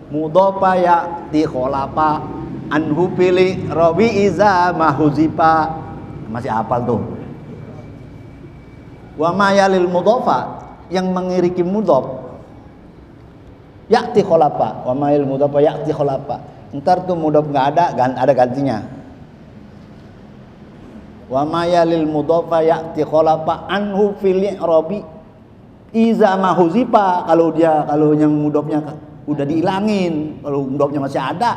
mudhofa ya'ti kholafa anhu pili rawi iza mahuzifa. Masih hafal tuh. Wa ma yalil mudhofa, yang mengiriki mudhof ya'ti kholafa. Wa ma yalil mudhofa ya'ti kholafa. Ntar tuh mudhof enggak ada gantinya. Wa ma yalil mudhofa ya'ti kholafa anhu fili rabi iza mahuzifa. Kalau yang mudhofnya udah dihilangin, kalau mudhofnya masih ada,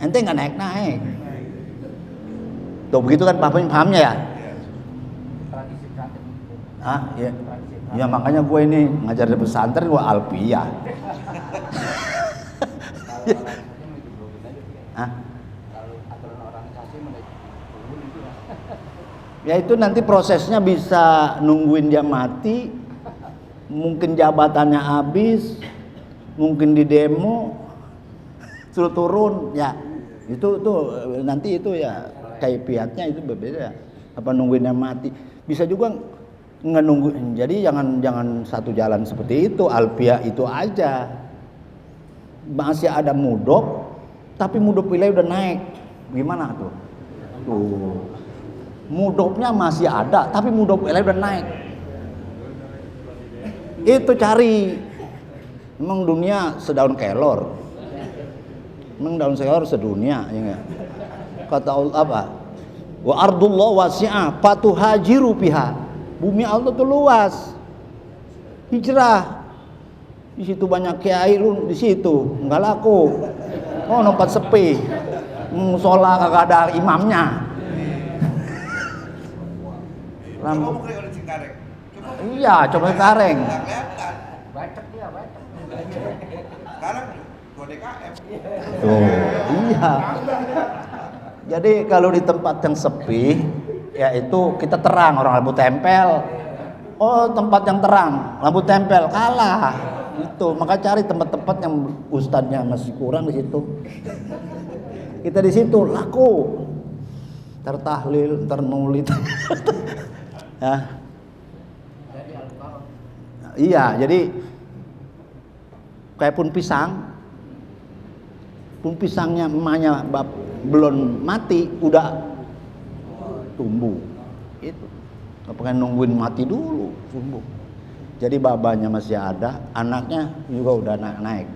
ente nggak naik. Tuh begitu kan pahamnya ya? Iya. Ya makanya gue ini ngajar di pesantren gue alfiah. Ya itu nanti prosesnya bisa nungguin dia mati, mungkin jabatannya habis, mungkin di demo suruh turun ya. Itu tuh nanti itu ya kaifiatnya itu berbeda. Apa nungguinnya mati? Bisa juga nggak nungguin. Jadi jangan satu jalan seperti itu. Alfiah itu aja. Masih ada mudhof, tapi mudhof ilaih udah naik. Gimana tuh? Tuh. Mudhofnya masih ada, tapi mudhof ilaih udah naik. Itu cari. Emang dunia sedaun kelor. Emang daun kelor sedunia ya enggak? Kata Allah apa? Wa ardullah wasi'ah fatuhajiru fiha. Bumi Allah tuh luas. Hijrah. Di situ banyak kiai lu di situ, enggak laku. Oh, tempat sepi. musola kagak ada imamnya. Coba mau kering orang Cengkareng. Iya, coba Kareng. Nggak kelihatan. Bacok dia, bacok. Sekarang gua DKM. Tuh, iya. Jadi kalau di tempat yang sepi, ya itu kita terang, orang lampu tempel. Oh, tempat yang terang, lampu tempel kalah. Itu, maka cari tempat-tempat yang ustadznya masih kurang di situ. Kita di situ laku. Ntar tahlil, ntar maulid. Ya. Iya, jadi kayak pun pisangnya emaknya belum mati udah tumbuh. Itu nggak pengen nungguin mati dulu tumbuh. Jadi babanya masih ada, anaknya juga udah naik.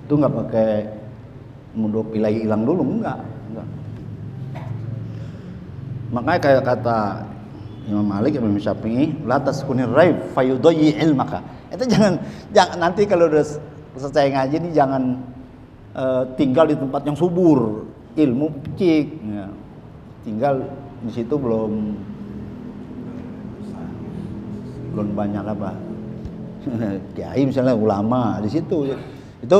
Itu nggak pakai mundur pilih hilang dulu, enggak. Makanya kayak kata Imam Malik, Imam Syafi'i, la taskunir raib fayudayyi ilmaka. Itu jangan nanti kalau udah selesai ngaji nih jangan tinggal di tempat yang subur, ilmu picik. Ya. Tinggal di situ belum banyak apa. Kiai misalnya ulama di situ. Itu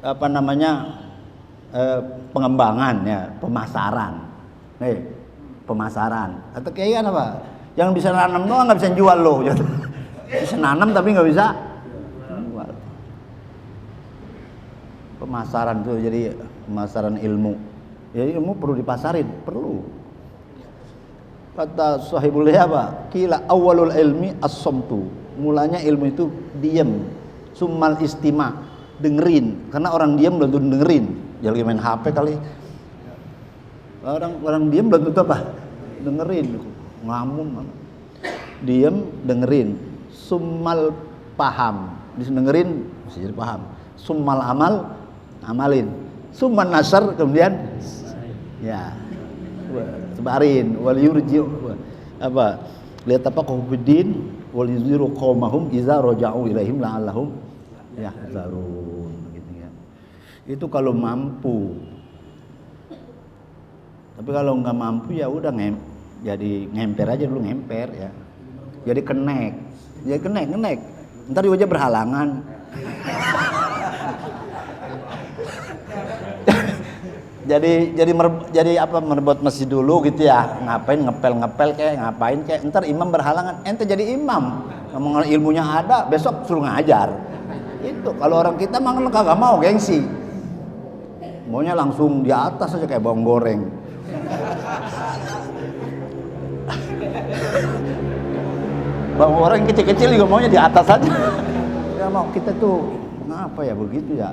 apa namanya? Pengembangan ya, pemasaran. Pemasaran. Atau kiai kan apa? Yang bisa nanam doang nggak bisa jual loh. Bisa nanam tapi nggak bisa jual. Pemasaran tuh jadi pemasaran ilmu. Ya ilmu perlu dipasarin, perlu. Kata Sahibul apa? Kila awalul ilmi as-samtu. Mulanya ilmu itu diam. Summal istima, dengerin. Karena orang diam belum tentu dengerin. Jangan lagi main HP kali. Orang diam belum tentu apa? Dengerin. Ngamun. Diam, dengerin. Summal paham. Dengerin, bisa jadi paham. Summal amal, amalin. Summan nasar, kemudian ya sebarin wal yurji apa lihat apa qaumuddin wal yuziru qaumahum iza raja'u ilaihim la'allahum yahzarun gitu ya. Itu kalau mampu. Tapi kalau nggak mampu ya udah jadi ngemper aja dulu, ngemper ya. Jadi kenek. Ntar juga aja berhalangan. jadi apa merebut masjid dulu gitu ya, ngapain ngepel kayak ngapain kayak ntar imam berhalangan, ente jadi imam ngomong ilmunya ada, besok suruh ngajar. Itu kalau orang kita mah kagak mau, gengsi, maunya langsung di atas aja kayak bawang goreng. Bawang goreng kecil-kecil juga maunya di atas aja. Ya mau kita tuh ngapa ya begitu ya,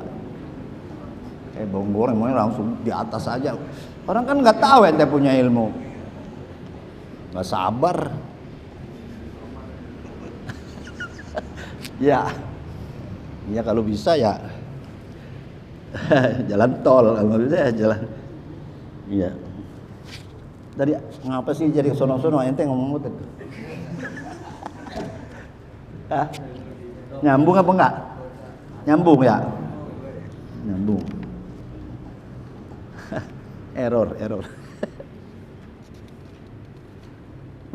kayak bawang goreng maunya langsung di atas aja. Orang kan nggak tahu ente punya ilmu, nggak sabar. Ya kalau bisa ya jalan tol, kalau nggak bisa ya jalan. Iya. Dari ngapa sih jadi sono-sono ente ngomong gitu? Nyambung apa enggak? Nyambung ya? Nyambung. Error.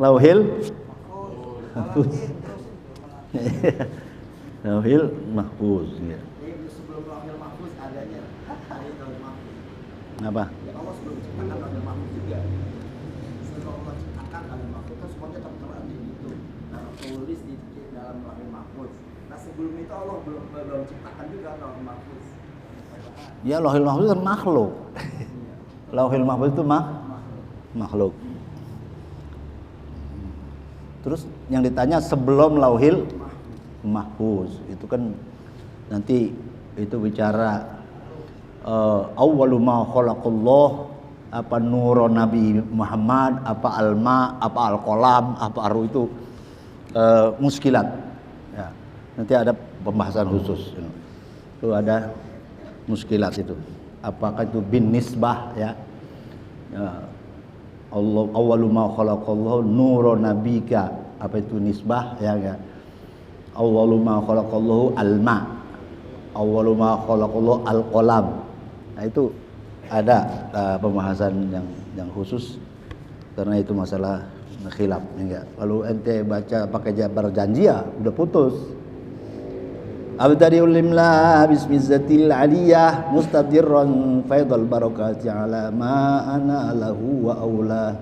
Lauhil mahfuz. Lauhil mahfuz ya. Sebelum lauhil mahfuz adanya lauhil mahfuz. Apa? Ya Allah sebelum ciptakan lauhil mahfuz juga. Sebelum Allah ciptakan lauhil mahfuz itu semuanya tertera di itu. Tertulis di dalam lauhil mahfuz. Nah sebelum itu Allah belum ciptakan juga lauhil mahfuz. Ya lauhil mahfuz kan makhluk. Lauhil mahfuz itu makhluk. Terus yang ditanya sebelum lauhil mahfuz itu kan nanti itu bicara awwalu ma khalaqallah, apa nurun Nabi Muhammad, apa alma, apa alqalam, apa aru itu muskilat. Ya. Nanti ada pembahasan khusus. Itu ada muskilat itu. Apakah itu bin nisbah ya? Allah awwalu ma khalaqallahu nurun nabika, apa itu nisbah ya. Awwalu ma khalaqallahu alma, awwalu ma khalaqallahu al-qalam. Nah itu ada pembahasan yang khusus karena itu masalah khilaf enggak. Kalau ente baca pakai berjanji ya udah putus. Abtadi'ul limla bismizzatil aliyah mustadirran faidal barakati ala ma ana lahu wa aula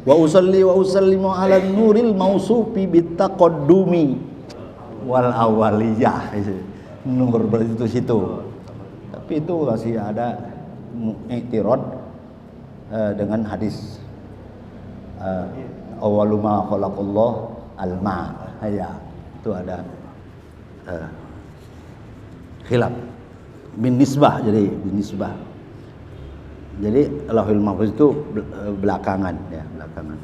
wa usalli wa usallimu ala nuril mausufi bitaqaddumi wal awaliyah. Nur berarti itu situ. Tapi itu masih ada i'tirad dengan hadis awwalu ma khalaqallahu al-ma. Ya, itu ada khilaf bin nisbah, jadi bin nisbah. Jadi Lauhul Mahfuz itu belakangan ya, belakangan.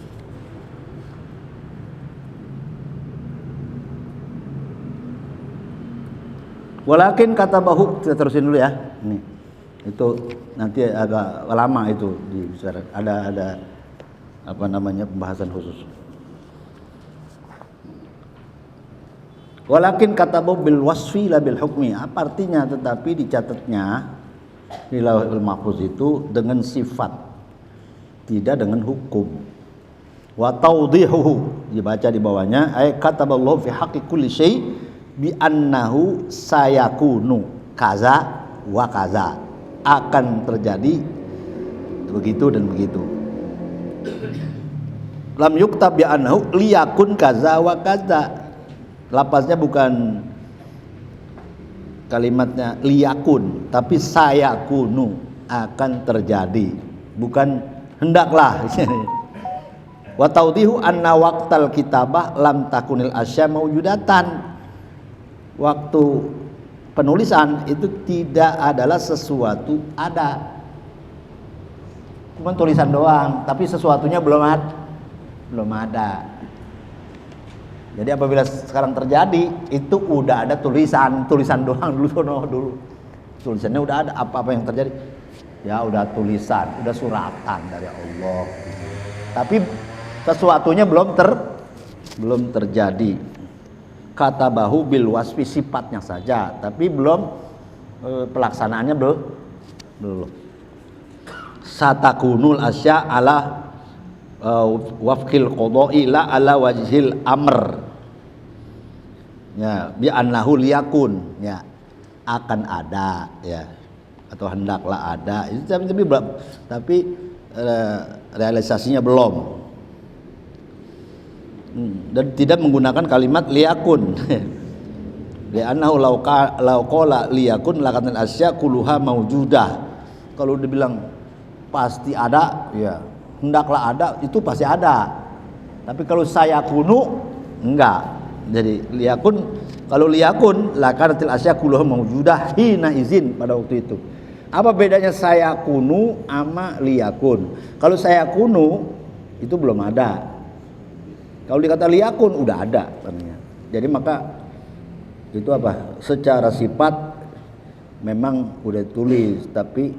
Walakin kata bahu, kita terusin dulu ya. Ini itu nanti agak lama itu ada apa namanya pembahasan khusus. Walakin katabu bil wasfi la bil hukmi. Apa artinya? Tetapi dicatatnya di Lauhul Mahfuz itu dengan sifat, tidak dengan hukum. Wa tawdihuhu, dibaca di bawahnya ay kataballahu fi haqqi kulli syai bi annahu sayakunu kaza wa kaza, akan terjadi begitu dan begitu. Lam yuktab bi annahu liyakun kaza wa kaza. Lapasnya bukan kalimatnya liyakun, tapi sayakunu, akan terjadi, bukan hendaklah. Wa tawdihu anna waqtal kitabah lam takunil asya maujudatan. Waktu penulisan itu tidak adalah sesuatu ada, cuma tulisan doang, tapi sesuatunya belum ada. Jadi apabila sekarang terjadi itu udah ada tulisan doang dulu. Tulisannya udah ada, apa yang terjadi? Ya udah tulisan, udah suratan dari Allah. Tapi sesuatunya belum terjadi. Kata bahu bil wasfi, sifatnya saja, tapi belum pelaksanaannya belum. Satakunul asya ala wafqil qada'i la ala wajhil amr. Ya, bi annahu liyakun, ya, akan ada ya, atau hendaklah ada. Itu tapi realisasinya belum. Dan tidak menggunakan kalimat liyakun. Li'annahu law qala liyakun lakatul asya kulluha maujudah. Kalau dibilang pasti ada, ya hendaklah ada, itu pasti ada. Tapi kalau sayakunu enggak. Jadi liyakun, kalau liyakun lakanatil asya kulluha maujudah hina izin, pada waktu itu. Apa bedanya sayakunu sama liyakun? Kalau sayakunu itu belum ada. Kalau dikata liyakun udah ada artinya. Jadi maka itu apa? Secara sifat memang udah tulis, tapi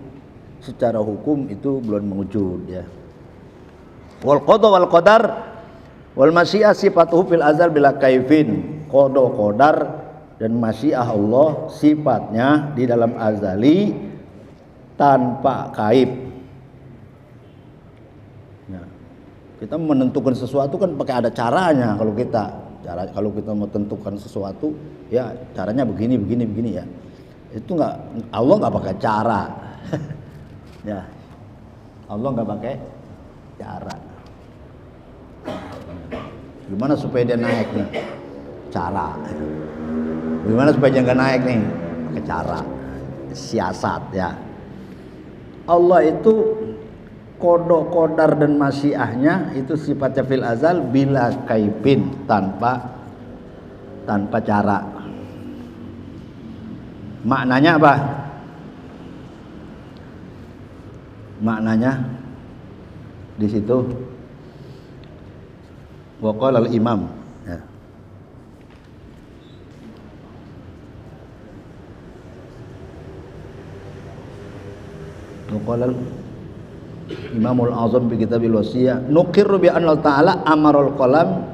secara hukum itu belum mewujud ya. Wal qada wal qadar wal masyiah sifatuhu fil azal bila kaifin. Qada qadar dan masyiah Allah sifatnya di dalam azali tanpa kaif. Nah, kita menentukan sesuatu kan pakai ada caranya. Kalau kita mau tentukan sesuatu ya caranya begini ya. Itu enggak, Allah enggak pakai cara. Ya. Allah enggak pakai cara. Gimana supaya dia naik nih? Cara. Gimana supaya dia enggak naik nih? Pakai cara. Siasat ya. Allah itu kodok, kodar dan masyiahnya itu sifatnya fil azal bila kaifin, tanpa cara. Maknanya apa? Maknanya di situ waqala al-imam ya. Waqala Imamul Azam bi kitabil wasiyah nuqirru bi anna ta'ala amarul qalam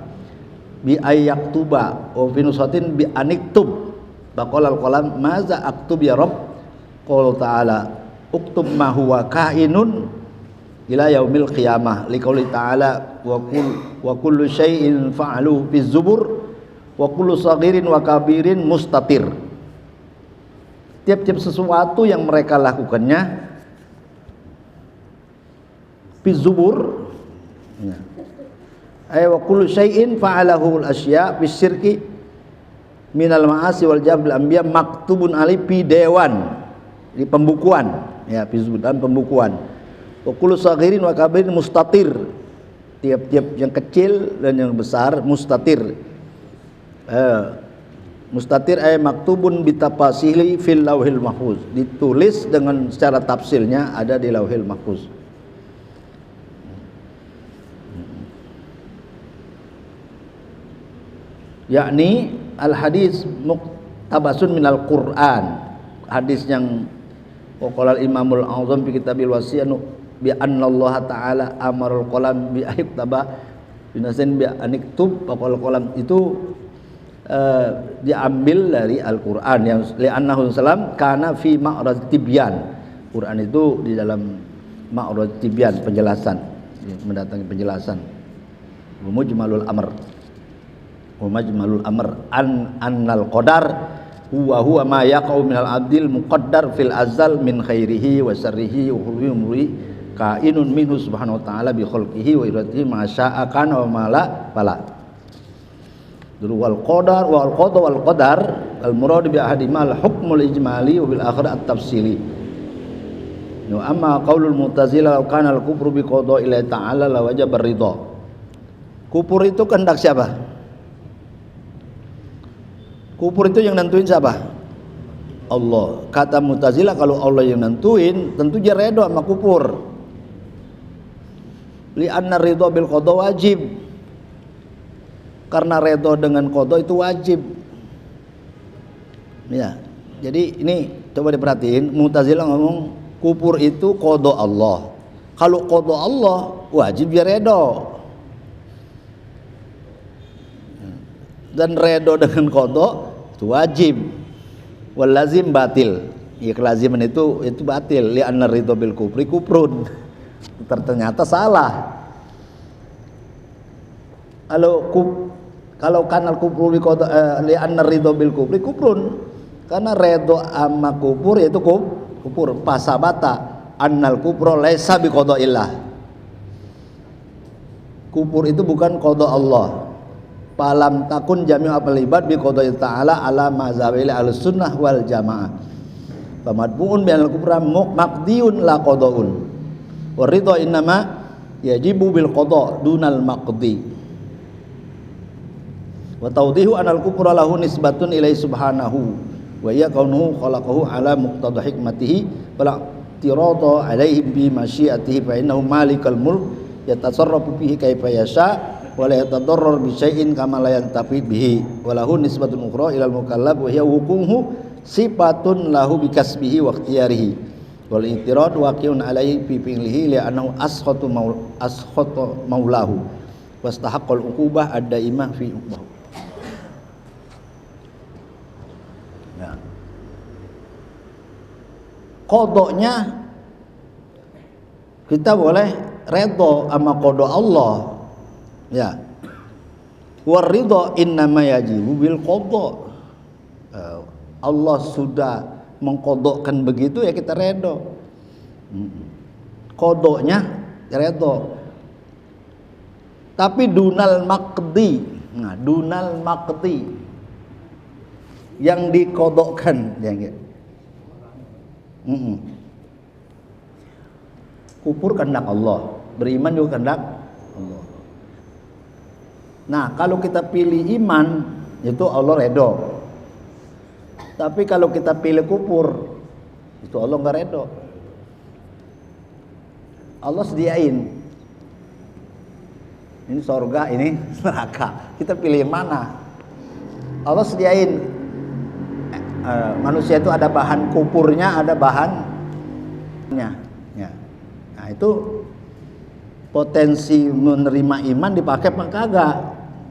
bi ayyaktuba wa fi nusatin bi aniktub Faqala al-qalam maza aktub ya Rabb? Qala ta'ala uktub ma huwa kainun ila yaumil qiyamah. Liqauli ta'ala wa kullu syai'in fa'aluhu fi zubur wa kullu saghirin wa kabirin mustatir. Tiap-tiap sesuatu yang mereka lakukannya fi zubur, ya. Ay wa kullu syai'in fa'alahu al-asya' fi syirki minal ma'asi wal jabl anbiya maktubun ali fi dewan, di pembukuan, ya, fi zubur dan pembukuan. Wa kullu saghirin wa kabirin mustatir. Tiap-tiap yang kecil dan yang besar mustatir. Mustatir ay maktubun bitafasili fil lauhil mahfuz. Ditulis dengan secara tafsilnya ada di lauhil mahfuz. Yakni al hadis muktabasun minal Quran. Hadis yang qala al Imamul Azam fi kitabil wasiyah bi anna Allah taala amarul qalam bi aktaba binasin bi aniktub faqal qalam itu diambil dari Al-Qur'an yang li'annahu salam kana fi ma'rad tibyan. Quran itu di dalam ma'rad tibyan, penjelasan, mendatangi penjelasan. Mujmalul amr. Majmalul amr annal qadar huwa ma yaqau minal abdil muqaddar fil azal min khairihi wa syarrihi wa hulwi kainun minhu subhanahu wa ta'ala bi khalqihi wa iratihi ma syaa kana wa ma la fala. Dulu wal qadar wal qada wal qadar al murad bi ahadimal hukmul ijmali wa bil akhir at tafsili. Wa amma qaulul mu'tazilah law kana al kufru bi qada ila ta'ala la wajaba ridha. Kufur itu kehendak siapa? Kufur itu yang nentuin siapa? Allah. Kata Mu'tazilah kalau Allah yang nentuin, tentu dia redha sama kufur. Li anna ridha bil qada wajib. Karena redha dengan qada itu wajib. Ya. Jadi ini coba diperhatiin, Mu'tazilah ngomong kufur itu qada Allah. Kalau qada Allah wajib dia redha. Dan redha dengan qada itu wajib. Wal lazim batil. Ya, kelaziman itu batil. Li anna ridha bil kufri kufrun. Ternyata salah. Kalau kanal kufru bi qada li anna ridha bil kufri kufrun. Karena redha sama kufur yaitu kufur. Pasabata annal kufra laisa bi qada'illah. Kufur itu bukan qada Allah. Falam takun jami'u apal ibad bi qada'i ta'ala ala mazhabil al-sunnah wal jamaah. Famadbu'un bi al-kufra maqdiyun la qada'un. Wa ridha innama yajibu bil qada' dunal maqdi. Wa tawdihu anal kufra lahu nisbatun ilaihi subhanahu wa ya kaunuhu khalaqahu ala muqtada hikmatihi wala tirada alaihi bi masyiatihi fa innahu malikal mulk yatasarrafu fihi kaifa yasha wala yatadarrar bi syai'in kama la yantafid bihi walahu nisbatun ukhra ilal mukallaf wa hiya hukmuhu sifatun lahu bi kasbihi wa ikhtiyarihi wal i'tirad waqi'un alaihi fi fi'lihi li annahu askhatu maulahu wastahaqqal uqubah ad-daimah fi uqbah. Ya. Qadanya kita boleh redha sama qada Allah. Ya. War ridha innama yajibu bil qada. Allah sudah mengqadhakan begitu ya kita redha. Qadanya redha. Tapi dunal maqdi. Nah, dunal maqdi yang diqadhakan ya enggak. Kufur kehendak Allah, beriman juga kehendak Allah. Nah, kalau kita pilih iman, itu Allah redha. Tapi kalau kita pilih kufur, itu Allah enggak redha. Allah sediain. Ini surga, ini neraka. Kita pilih yang mana? Allah sediain. Manusia itu ada bahan kufurnya, ada bahannya. Ya. Nah, itu potensi menerima iman dipakai apa kagak?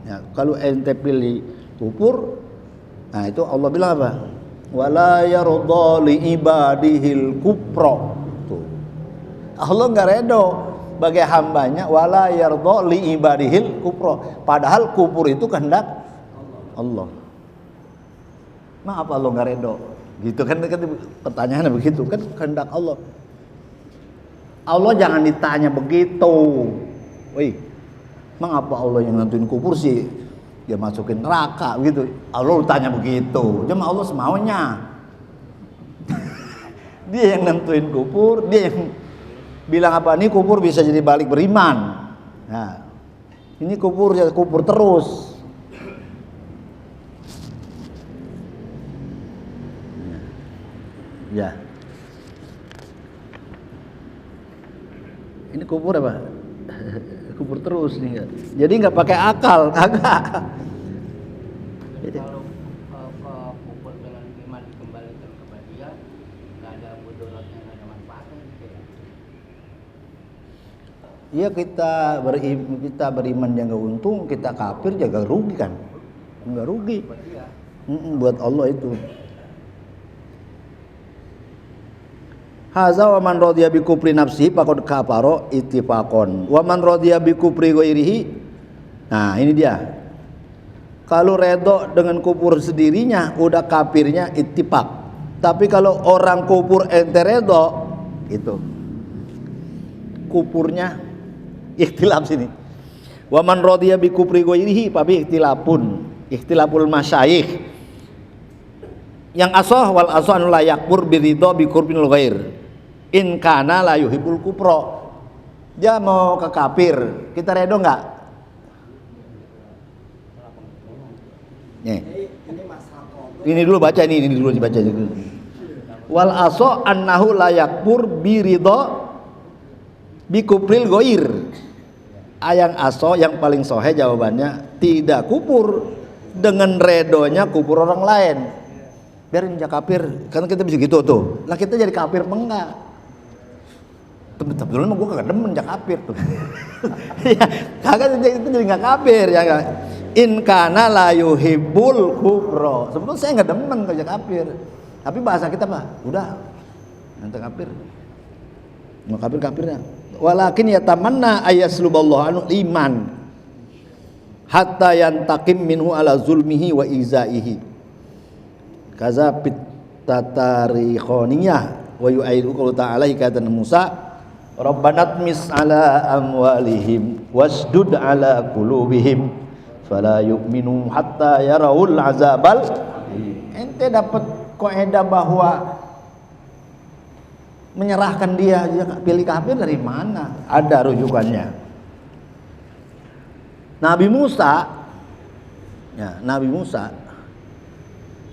Ya, kalau ente pilih kufur, nah itu Allah bilang apa? wala yarda li ibadihil kufra. Tuh. Allah enggak redho bagi hambanya wala yarda li ibadihil kufra. Padahal kufur itu kehendak Allah. Maaf Allah enggak redho. Gitu kan pertanyaannya begitu kan kehendak Allah. Allah jangan ditanya begitu. Wih, emang apa Allah yang nentuin kufur sih? Dia masukin neraka gitu. Allah tanya begitu. Cuma Allah semaunya. Dia yang nentuin kufur, dia yang bilang apa ini kufur bisa jadi balik beriman. Nah, ini kufur ya kufur terus. Ya. Ini kubur apa? Kubur terus nih. Jadi nggak pakai akal, kagak. Kalau kubur dengan iman dikembalikan kepada dia, nggak ada mudaratnya, nggak ada manfaatnya gitu ya. Iya kita beriman yang nggak untung, kita kafir jaga rugi kan? Nggak rugi. Buat dia. Buat Allah itu. Haza wa man radiya bi kufri nafsi faqad kafara ittifaqan. Wa man radiya bi kufri ghairihi. Nah, ini dia. Kalau redho dengan kufur sendirinya udah kafirnya ittifaq. Tapi kalau orang kufur ente redho itu kufurnya ikhtilaf sini. Wa man radiya bi kufri ghairihi fa bi ikhtilaful masyayikh. Yang asah wal asah anu la yakfur biridho bi kurbinul ghair. In kana la yuhibbul kufra. Dia mau ke kafir, kita redo enggak? Nih. Ini masalah kok. Ini dulu baca ini dulu dibaca dulu. Wal asah annahu la yakfur biridho bi kufril ghair. Ayang aso yang paling sohe jawabannya tidak kufur dengan redonya kufur orang lain. Biarin dia kafir, kan kita bisa gitu tuh. Lah kita jadi kafir apa enggak? Sebetulnya mah gue kagak demen jak kafir tuh. Ya, kagak itu jadi enggak kafir ya enggak. In kana la yuhibbul kufra. Sebetulnya saya enggak demen kerja kafir. Tapi bahasa kita mah udah nanti kafir. Mau kafirnya. Walakin yatamanna ayasluballahu anu iman. Hatta yantakim minhu ala zulmihi wa izaihi. Kaza fit tatarikhoniyah wa yu'aidu qulu ta'ala hikayatan Musa Rabbana tmis ala amwalihim wasdud ala qulubihim fala yu'minu hatta yarawul azabal. Ente dapat kaidah bahwa menyerahkan dia pilih kafir dari mana? Ada rujukannya. Nabi Musa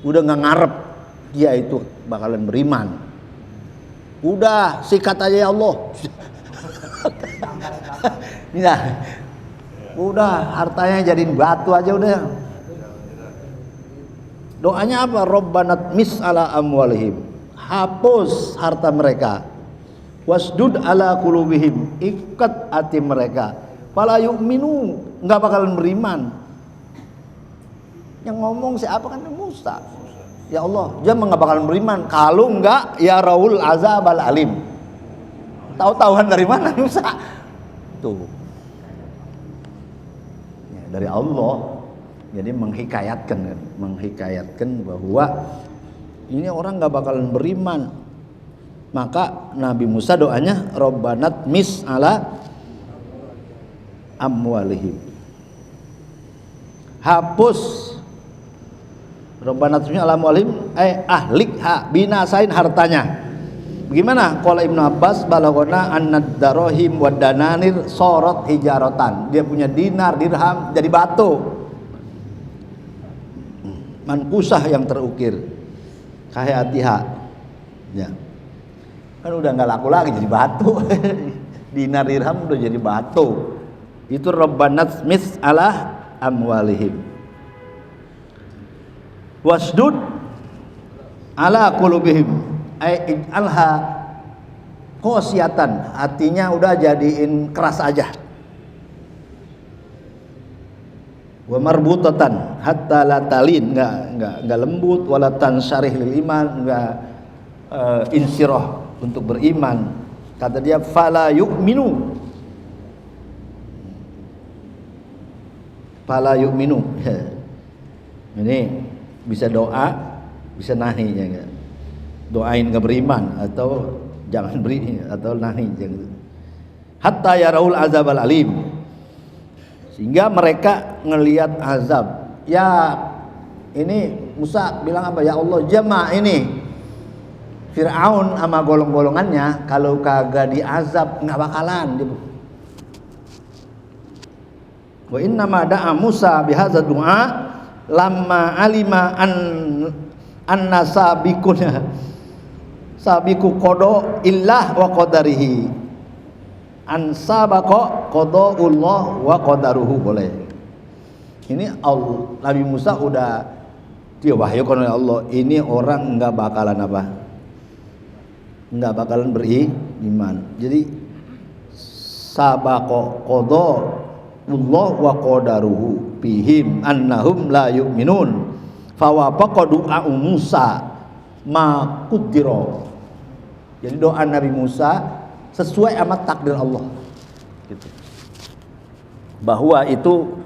udah nggak ngarep dia itu bakalan beriman. Udah sikat aja ya Allah. Ya, udah hartanya jadiin batu aja udah. Doanya apa? Rabbana tmis ala amwalihim. Hapus harta mereka. Wasdud ala qulubihim. Ikat hati mereka. Fala yu'minu, nggak bakalan beriman. Yang ngomong siapa kan Musa. Ya Allah, dia nggak bakalan beriman kalau nggak ya raul azab al alim. Tahu-tahuan dari mana Musa? Tuh. Ya, dari Allah. Jadi menghikayatkan bahwa ini orang nggak bakalan beriman. Maka Nabi Musa doanya Robbanat mis ala amwalihim. Hapus Rabbana tusmi ala mu'alim ahlikha binasain hartanya. Bagaimana? Qala Ibnu Abbas balagona annad darahim wad dananir sorot hijaratan. Dia punya dinar, dirham jadi batu. Mankusah yang terukir. Kahayatiha. Ya. Kan udah enggak laku lagi jadi batu. Dinar dirham udah jadi batu. Itu Rabbana mis ala amwalihim. Wasdud ala qulubihim ay ij'alha qasiyatan, hatinya udah jadiin keras aja. wa marbutatan hatta la talin, enggak lembut, wala tansharih lil iman, enggak insirah untuk beriman. Kata dia fala yu'minu, fala yu'minu. Ini bisa doa, bisa nahi ya enggak. Doain enggak beriman atau jangan beri atau nahi jangan. Hatta yaraul azabal alim, sehingga mereka ngelihat azab. Ya ini Musa bilang apa? Ya Allah, jama' ini Fir'aun sama golong-golongannya kalau kagak diazab nggak bakalan. Wa inna ma da'a Musa bihadza du'a lamma alima anna sabiku qada illah wa qadarihi an sabaqa qadaullah wa qadaruhu. Boleh. Ini Nabi Musa udah diwahyukan oleh Allah, ini orang nggak bakalan apa? Nggak bakalan beriman. Jadi sabaqa qadaullah wa qadaruhu bihim annahum la yu'minun fawafaqa du'a Musa ma qudira. Jadi doa Nabi Musa sesuai sama takdir Allah gitu. Bahwa itu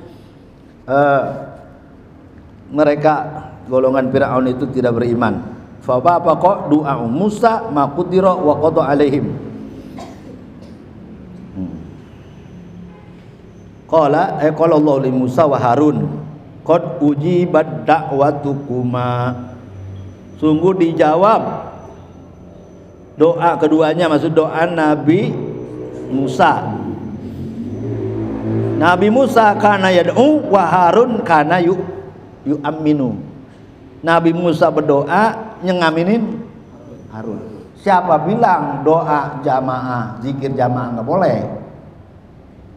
mereka golongan Fir'aun itu tidak beriman. Fa baqa du'a Musa ma qudira wa qada alaihim. Qala Allah li Musa wa Harun qad ujibat da'watukuma, sungguh dijawab doa keduanya, maksud doa Nabi Musa. Nabi Musa kana yad'u wa Harun kana yu'minu. Nabi Musa berdoa nyengaminin Harun. Siapa bilang doa jamaah, zikir jamaah enggak boleh?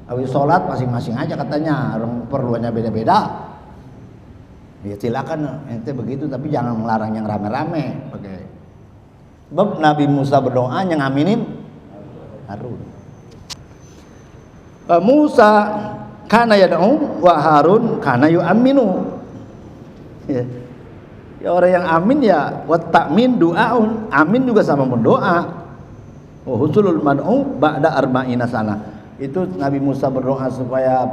Habis sholat masing-masing aja katanya, orang perluannya beda-beda. Ya silakan ente begitu, tapi jangan melarang yang rame-rame. Oke. Sebab Nabi Musa berdoa nyengaminin Harun. Musa kana yad'u wa Harun kana yu'minu. Ya orang yang amin ya wa ta'min du'aun. Amin juga sama berdoa. Wa husulul mad'u ba'da arba'ina sana. Itu Nabi Musa berdoa supaya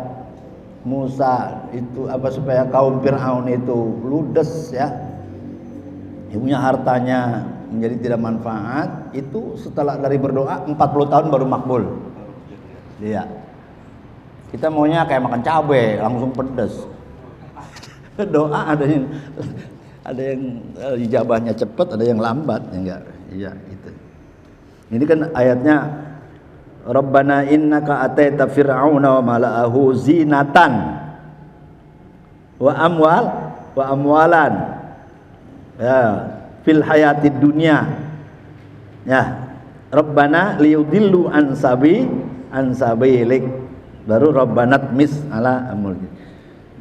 supaya kaum Fir'aun itu ludes ya. Punya hartanya menjadi tidak manfaat, itu setelah dari berdoa 40 tahun baru makbul. Iya. Kita maunya kayak makan cabai langsung pedes. Doa ada yang ijabahnya cepat, ada yang lambat, ya enggak? Iya, itu. Ini kan ayatnya Rabbana innaka ataita fir'auna wa mala'ahu zinatan wa amwalan ya fil hayatid dunya. Ya, Rabbana liyudillu an sabilik. Baru Rabbana tmis ala amul.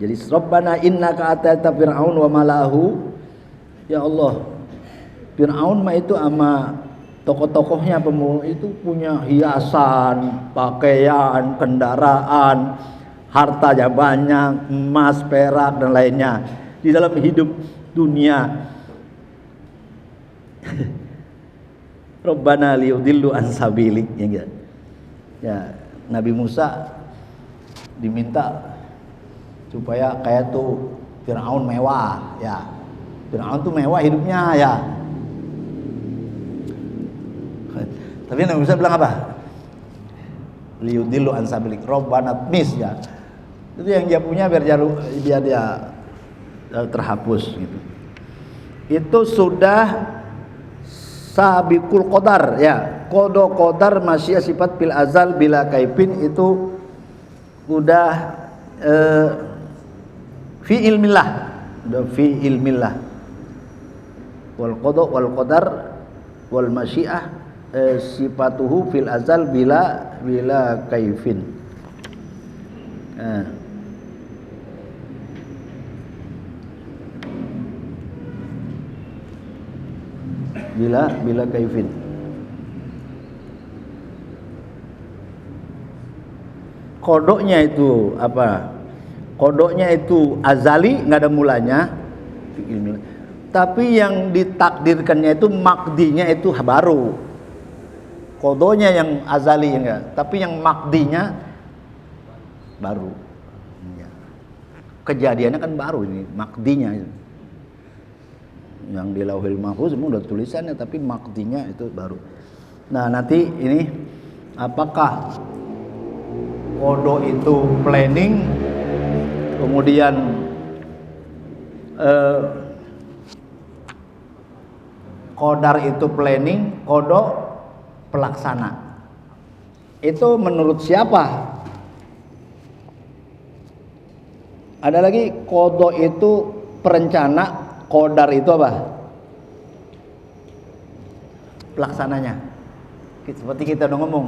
Jadi Rabbana innaka ataita fir'aun wa mala'ahu, ya Allah, Fir'aun mah itu ama tokoh-tokohnya pemulung itu punya hiasan, pakaian, kendaraan, hartanya banyak, emas, perak dan lainnya di dalam hidup dunia. Rabbana liyudillu an sabilik, ya enggak? Ya, Nabi Musa diminta supaya kayak tuh Fir'aun mewah, ya. Fir'aun tuh mewah hidupnya, ya. Tapi Nabi Musa bilang apa? Liyudillu an sabilik, Rabbana tmis, ya. Itu yang dia punya biar dia terhapus gitu. Itu sudah sabiqul qadar, ya. Qada qadar masya sifat bil azal bila kaifin, itu udah fi ilmillah, udah fi ilmillah. Wal qada wal qadar wal masyiah sifatuhu fil azal bila kaifin. Bila kaifin. Kodoknya itu apa? Kodoknya itu azali, nggak ada mulanya. Tapi yang ditakdirkannya itu makdinya itu baru. Kodonya yang azali enggak, tapi yang makdinya baru. Kejadiannya kan baru ini, makdinya. Yang di Lauhil Mahfuz semua udah tulisannya, tapi makdinya itu baru. Nah nanti ini apakah kodo itu planning, kemudian kodar itu planning, kodo pelaksana. Itu menurut siapa? Ada lagi kodo itu perencana, kodar itu apa? Pelaksananya. Seperti kita udah ngomong,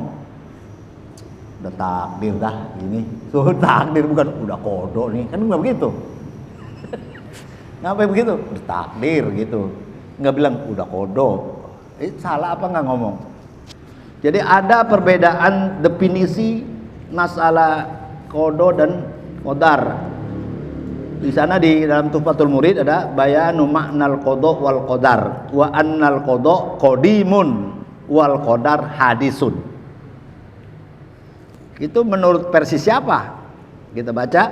udah takdir dah ini. So takdir bukan udah kodo nih, kan nggak begitu. Ngapain begitu? Udah takdir gitu. Nggak bilang udah kodo. Salah apa nggak ngomong? Jadi ada perbedaan definisi masalah kodo dan kodar. Di sana di dalam Tuhfatul Murid ada bayanu maknal kodo wal kodar wa annal kodo kodimun wal kodar hadisun. Itu menurut versi siapa? Kita baca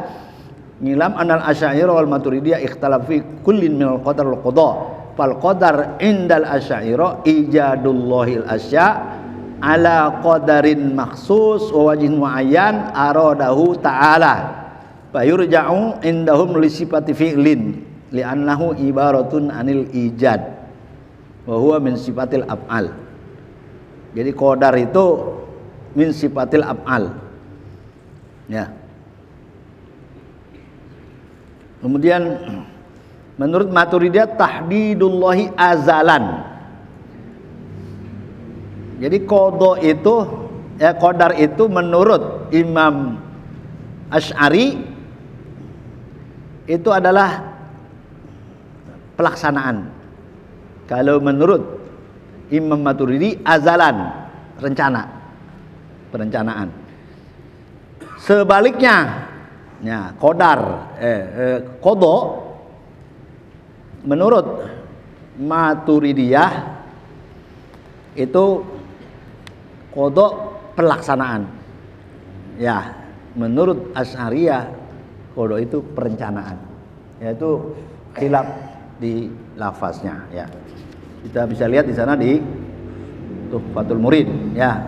ngilam anal asy'ariyah wal maturidiyah ikhtalaf fi kullin minal qadar wal qada. Fal qadar indal asy'ariyah ijadullahil asya' ala qadarin makhsus wa wajhin muayyan aradahu ta'ala. Fa yurja'u indahum li sifati fi'lin li'annahu ibaratun anil ijad wa huwa min sifatil af'al. Jadi qadar itu min sifatil af'al. Ya. Kemudian menurut Maturidiyah tahdidullahi azalan. Jadi kodo itu kodar itu menurut Imam Asy'ari itu adalah pelaksanaan. Kalau menurut Imam Maturidi azalan, rencana, perencanaan. Sebaliknya, ya, kodo menurut Maturidiyah itu kodo pelaksanaan. Ya, menurut Asy'ariyah kodo itu perencanaan. Yaitu khilaf di lafaznya, ya. Kita bisa lihat di sana di Tuhfatul Murid, ya.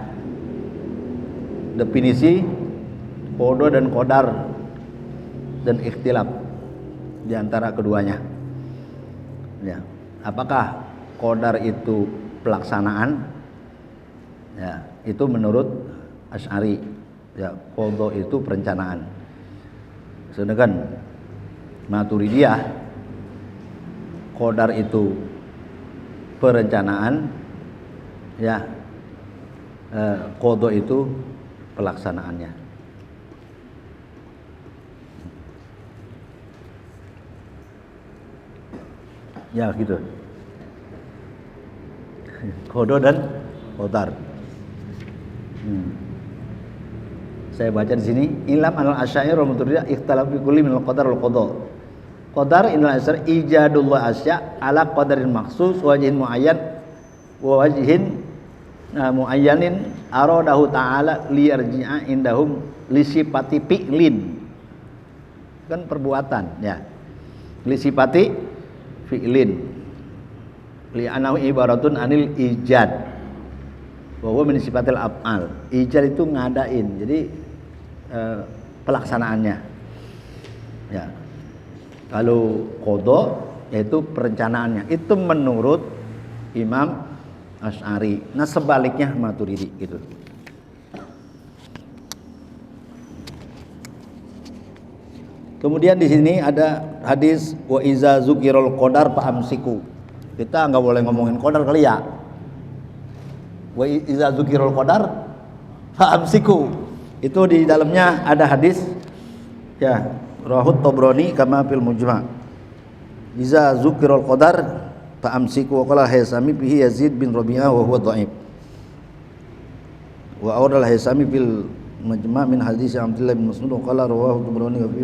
Definisi kodo dan kodar dan ikhtilaf di antara keduanya. Ya, apakah kodar itu pelaksanaan? Ya, itu menurut Asy'ari. Ya, kodo itu perencanaan. Sedangkan Maturidiyah kodar itu perencanaan, ya, kodo itu pelaksanaannya. Ya gitu. Kodo dan kodar. Saya baca di sini, ilam anal asy'ariyah wa maturidiyah ikhtalafu fi kulli min al-qadar wal qada. Qadar inal asar ijadullah asya' ala qadarin makhsus wajhin muayyan wa wajhin muayyanin aradahu ta'ala liyarji'a indahum li sifati fi'lin. Kan perbuatan, ya. Li sifati fi'lin. Li anahu ibaratun anil ijad. Wa huwa min sifatil af'al. Ijad itu ngadain. Jadi pelaksanaannya. Ya. Kalau qada yaitu perencanaannya. Itu menurut Imam Asy'ari. Nah, sebaliknya Maturidi gitu. Kemudian di sini ada hadis wa iza zukirul qadar fa amsiku. Kita enggak boleh ngomongin qadar kali ya. Wa iza zukirul qadar fa amsiku. Itu di dalamnya ada hadis, ya, Rahut Tabrani kama fil Mujma'. Iza zukirul qadar fa amsiku wa qala Haisami bihi Yazid bin Rabi'ah wa huwa dhaif. Wa awdal Haisami fil majma' min hadis Abdullah bin Mas'ud qala rawahu Tabrani wa fi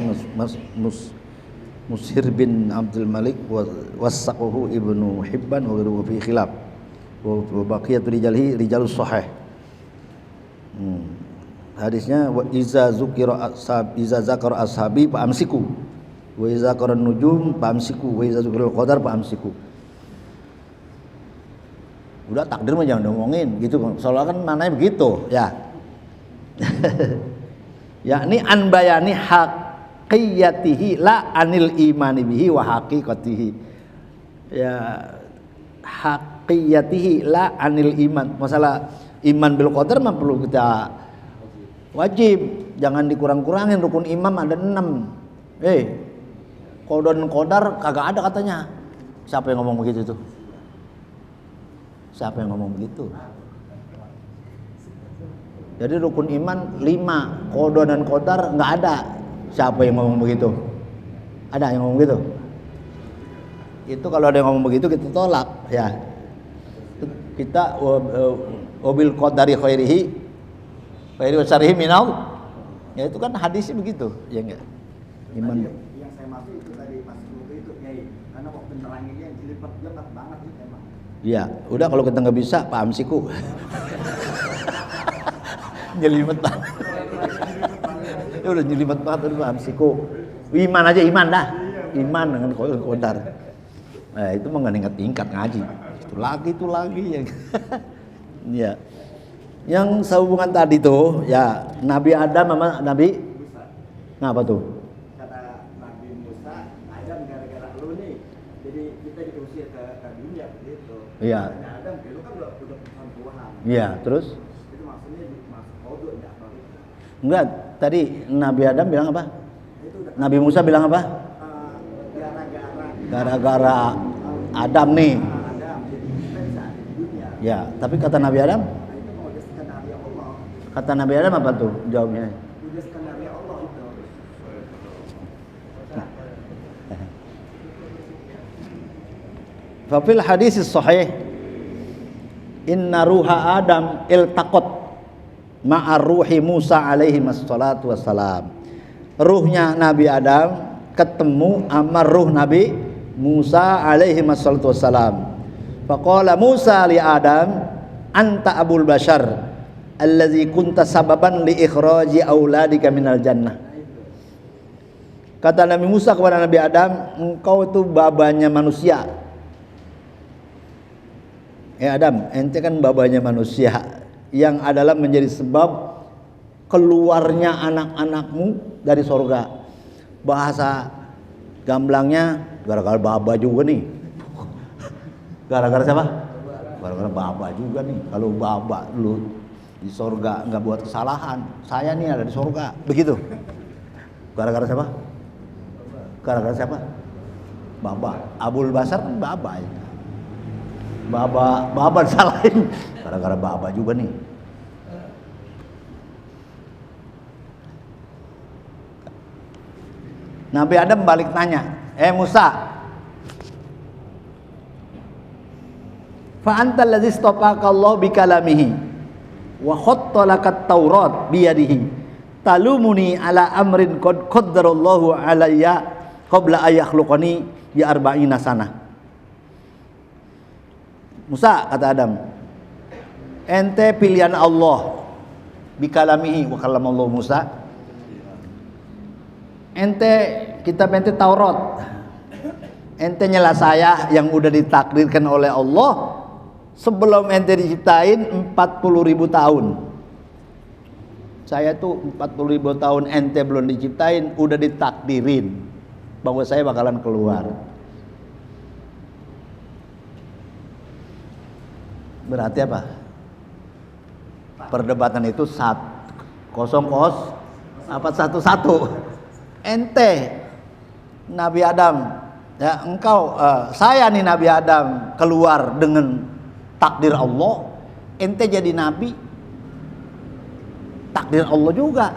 Mushir bin Abdul Malik wa wasaqahu Ibnu Hibban wa ghairuhu fi khilaf wa baqiyatu rijalus sahih. Hadisnya wa iza zakara ashabi fa amsiku wa iza zakara nujum fa amsiku wa iza zakara qadar fa amsiku. Udah takdir mah jangan ngomongin gitu. Soalnya kan mananya begitu ya. Yakni an bayani haqiyatihi la anil imani bihi wa haqiqatihi. Ya haqiyatihi la anil iman. Masalah iman bil qadar mah perlu kita wajib, jangan dikurang-kurangin. Rukun imam ada 6. Qadar kagak ada katanya. Siapa yang ngomong begitu tuh? Siapa yang ngomong begitu? Jadi rukun iman 5, qada dan qadar enggak ada. Siapa yang ngomong begitu? Ada yang ngomong begitu? Itu kalau ada yang ngomong begitu kita tolak ya. Kita wabil qadari khairihi wa syarrihi minal. Ya itu kan hadisnya begitu, ya enggak? Iman. Yang saya maksud itu tadi pas itu Kiai, karena waktu neranginnya jelipat banget itu emang. Iya, udah kalau kita nggak bisa paham siku. Nyelimet banget. Ya udah nyelimet banget udah paham siku. Iman aja iman dah. Iman dengan qadar. Itu mah nggak tingkat ngaji. Itu lagi ya. Iya. Yang sehubungan tadi tuh ya Nabi Adam sama Nabi ngapa tuh? Kata Nabi Musa, Adam gara-gara lu nih. Jadi kita diusir ke dunia begitu. Iya. Adam itu kan udah Tuhan. Iya, terus? Itu maksudnya masuk kodok enggak apa gitu. Enggak, tadi Nabi Adam bilang apa? Itu udah Nabi Musa bilang apa? Gara-gara Adam nih. Adam, jadi kita bisa ada di dunia. Ya, tapi kata Nabi Adam? Nah, itu mau jadi skenario Allah. Kata Nabi Adam apa tuh jawabnya? Udah skenario Allah itu. Fafil hadis sahih inna ruha Adam iltaqat ma'ar ruhi Musa alaihi wassalatu wassalam. Ruhnya Nabi Adam ketemu sama ruh Nabi Musa alaihi wassalatu wassalam. Faqala Musa li Adam anta abul bashar allazi kunta sababan li ikhraji auladika minal jannah. Kata Nabi Musa kepada Nabi Adam, engkau itu babanya manusia. Adam, ente kan babanya manusia yang adalah menjadi sebab keluarnya anak-anakmu dari sorga. Bahasa gamblangnya gara-gara baba juga nih. Gara-gara siapa? Gara-gara baba juga nih. Kalau baba lu di sorga nggak buat kesalahan, saya nih ada di sorga. Begitu. Gara-gara siapa? Gara-gara siapa? Baba. Abul Basar kan baba ya. Baba disalahin gara-gara baba juga nih. Nabi Adam balik tanya, Musa, fa antal ladzi istafaka Allah bi kalamihi wa khatta lakat Taurat bi yadihi talumuni ala amrin qad qaddarallahu alayya qabla ayakhluqani bi arba'ina sanah. Musa, kata Adam, ente pilihan Allah bikalamihi wa kalamallahu Musa. Kitab ente Taurat. Ente nyela saya yang udah ditakdirkan oleh Allah sebelum ente diciptain 40.000 tahun. Saya tuh 40.000 tahun ente belum diciptain udah ditakdirin bahwa saya bakalan keluar. Berarti apa? Perdebatan itu 0-0 apa 1-1. Ente Nabi Adam, ya engkau saya nih Nabi Adam keluar dengan takdir Allah, ente jadi nabi takdir Allah juga.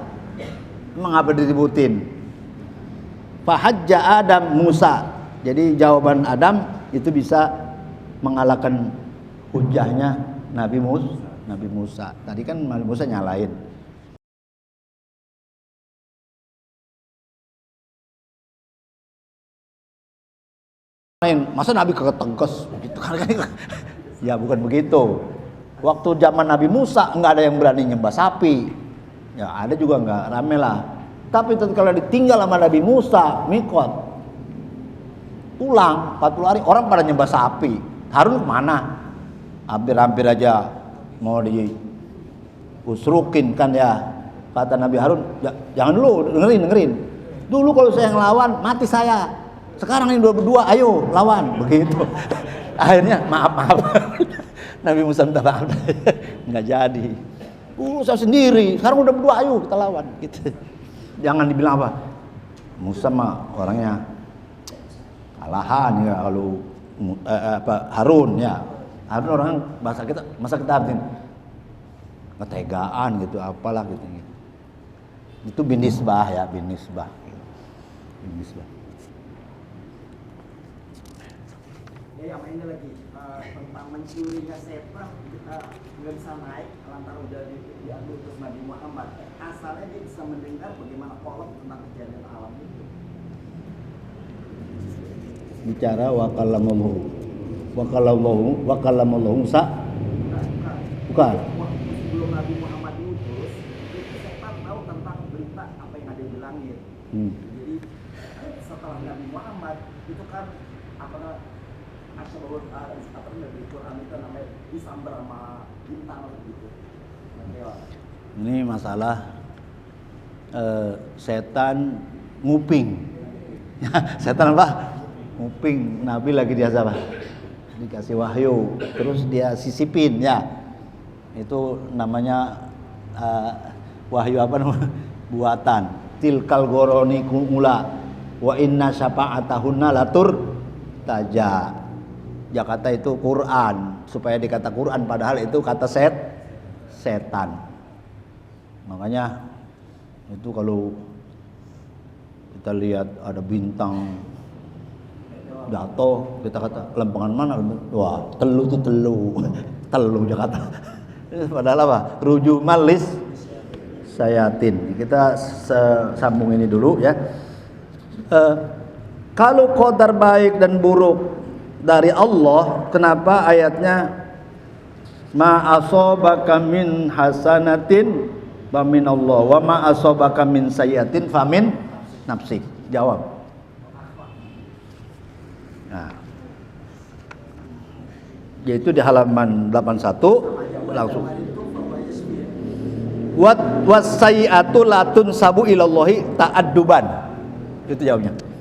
Mengapa diributin? Fahajja Adam Musa. Jadi jawaban Adam itu bisa mengalahkan hujahnya Nabi Musa. Tadi kan Nabi Musa nyalain. Masa Nabi ketegas begitu kan? Ya bukan begitu. Waktu zaman Nabi Musa nggak ada yang berani nyembah sapi. Ya ada juga nggak rame lah. Tapi kalau ditinggal sama Nabi Musa, mikot pulang 40 hari orang pada nyembah sapi. Harun kemana? Hampir-hampir aja mau diusrukin kan ya. Kata Nabi Harun, jangan dulu, dengerin. Dulu kalau saya ngelawan, mati saya. Sekarang ini berdua, ayo lawan. Begitu. Akhirnya maaf. Nabi Musa minta maaf. Nggak jadi. Saya sendiri, sekarang udah berdua, ayo kita lawan. Gitu. Jangan dibilang apa. Musa mah orangnya kalahan ya kalau Harun ya. Harun orang masa kita artiin ketegaan gitu, apalah gitu. Itu binisbah ya, binisbah. Sama ini lagi tentang mencurinya setan, kita nggak bisa naik lantaran udah diatur terus Nabi Muhammad. Asalnya dia bisa mendengar bagaimana kolom tentang kejadian alam itu. Bicara wakallamallahu Musa. Bukan. Sebelum Nabi Muhammad diutus, itu setan tahu tentang berita apa yang ada di langit. Jadi setelah Nabi Muhammad itu kan di Quran itu namanya disambar sama bintang gitu. Ini masalah setan nguping. Setan apa? Nguping. Nabi lagi dia apa? Dikasih wahyu, terus dia sisipin ya. Itu namanya wahyu apa namanya? Buatan. Tilkal goroni kumula wa inna syafa'atahunna latur taja. Jakarta itu Quran, supaya dikata Quran padahal itu kata setan. Makanya itu kalau kita lihat ada bintang jatuh, kita kata lempengan mana? Wah, telu itu telu Jakarta. Padahal apa? Ruju malis sayatin. Kita sambung ini dulu ya. Kalau qadar baik dan buruk dari Allah, kenapa ayatnya ma asabaka min hasanatin fa min Allah wa ma asabaka min sayyiatin fa min nafsik? Jawab. Nah, yaitu di halaman 81 langsung. Wasayyi'atu latun sabu ilallahi ta'adduban. Itu jawabnya.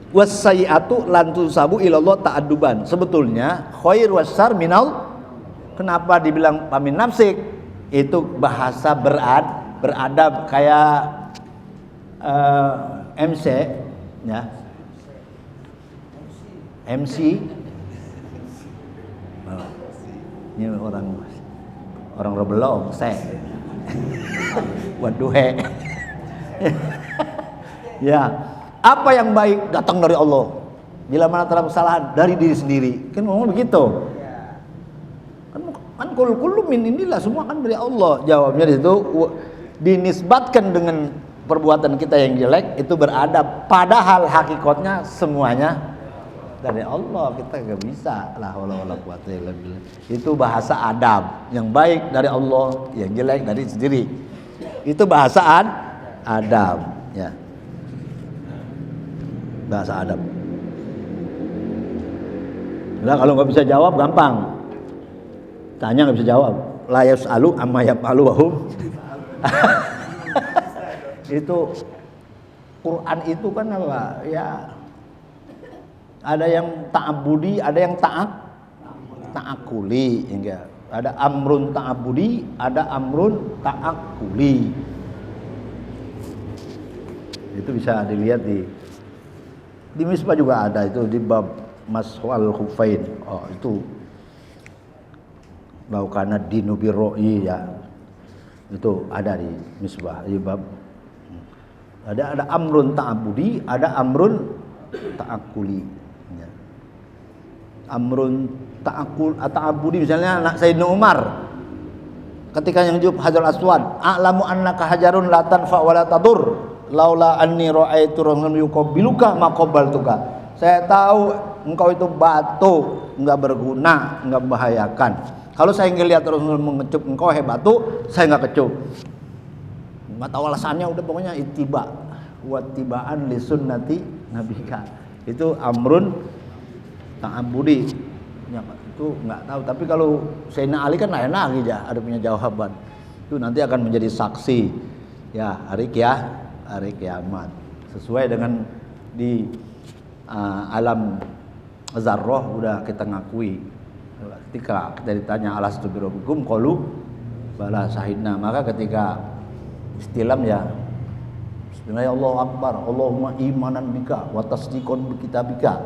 Wasayyi'atu lantun sabu ilallah ta'adduban. Sebetulnya khair wasar minal. Kenapa dibilang pamin nafsik? Itu bahasa beradab kayak MC ya. MC. Ini orang rebelong, waduh ya, apa yang baik datang dari Allah. Bila mana terdapat kesalahan dari diri sendiri. Kan ngomong begitu. Kan kullu min indillah, semua kan dari Allah. Jawabnya di situ dinisbatkan dengan perbuatan kita yang jelek itu beradab, padahal hakikatnya semuanya dari Allah. Kita nggak bisa. La haula wala quwata illa billah. Itu bahasa adab. Yang baik dari Allah, yang jelek dari sendiri. Itu bahasa adab ya. Bahasa adab. Nah, kalau nggak bisa jawab gampang. Tanya nggak bisa jawab. La yasalu amma yafalu wa hum. Itu Quran itu kan apa? Ya ada yang ta'abudi, ada yang ta'akuli, enggak. Ada amrun ta'abudi, ada amrun ta'akuli. Itu bisa dilihat di Misbah juga ada itu di bab Maswal Khufain. Oh, itu laukana dinu birro'i ya. Itu ada di Misbah di bab. Ada amrun ta'abudi, ada amrun ta'akuli. Ya. Amrun ta'abudi misalnya anak Sayyidina Umar ketika nyujup Hajarul Aswad, a'lamu annaka hajarun la tanfa wa la tadur laula anni ra'aitu rasulun yuqabbiluka ma qabbaltuka. Saya tahu engkau itu batu, nggak berguna, nggak membahayakan. Kalau saya ngelihat Rasul mengecup engkau batu, saya nggak kecup. Nggak tahu alasannya, udah pokoknya ittiba, wattibaan li sunnati nabika. Itu amrun ta'abbudi. Ya, itu nggak tahu. Tapi kalau Sayyidina Ali kan lain lagi ya, ada punya jawaban. Itu nanti akan menjadi saksi ya hari kiamat. Sesuai dengan di alam zarrah udah kita ngakui. Ketika kita ditanya alastu birabbikum qalu bala syahidna, maka ketika istilam ya bismillah Allahu akbar, Allahumma imanan bika wa tasdiqan bi kitabika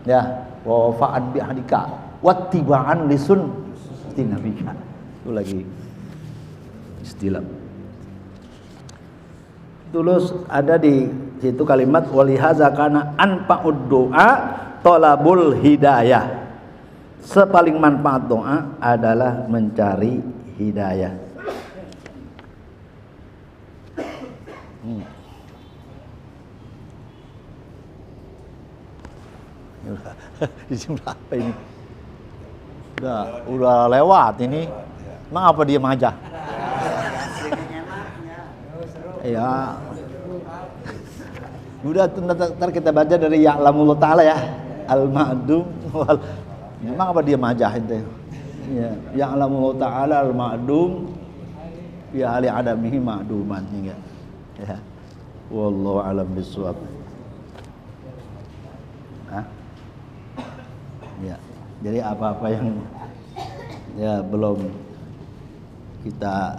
ya wa wafa'an bi ahdika wattiba'an li sunnati nabika. Itu lagi istilam. Tulus ada di situ kalimat walihaza kana anfa'ud doa thalabul hidayah. Sepaling manfaat doa adalah mencari hidayah. Jam berapa ini? Udah lewat ini. Emang apa diam aja? Ya. Udah ntar kita baca dari Ya'lamullah Ta'ala ya. Al-Ma'dum wal. Memang apa diam aja itu? Ya, Ya'lamullah Ta'ala al-Ma'dum ya ali adamihi ma'duman ya. Wallahu a'lam bishawab. Ya. Jadi apa-apa yang ya belum kita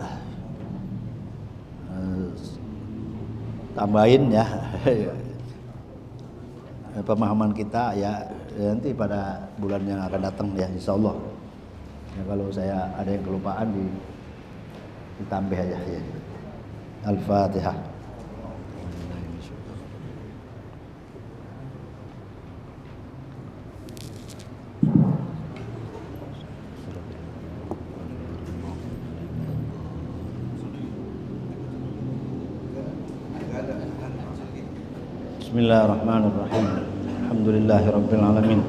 tambahin ya pemahaman kita ya nanti pada bulan yang akan datang ya insyaallah. Ya, kalau saya ada yang kelupaan ditambah aja ya. Al-Fatihah. Bismillahirrahmanirrahim. Alhamdulillahirabbil alamin.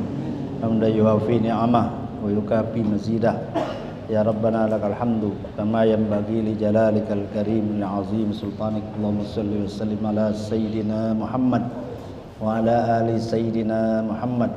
Hamdan yuwafi ni'amah wa yukafi mazidah. Ya Rabbana lakal hamdu kama yanbaghi li jalalikal karim li azim sultanik. Allahumma shalli wa sallim ala sayyidina Muhammad wa ala ali sayyidina Muhammad.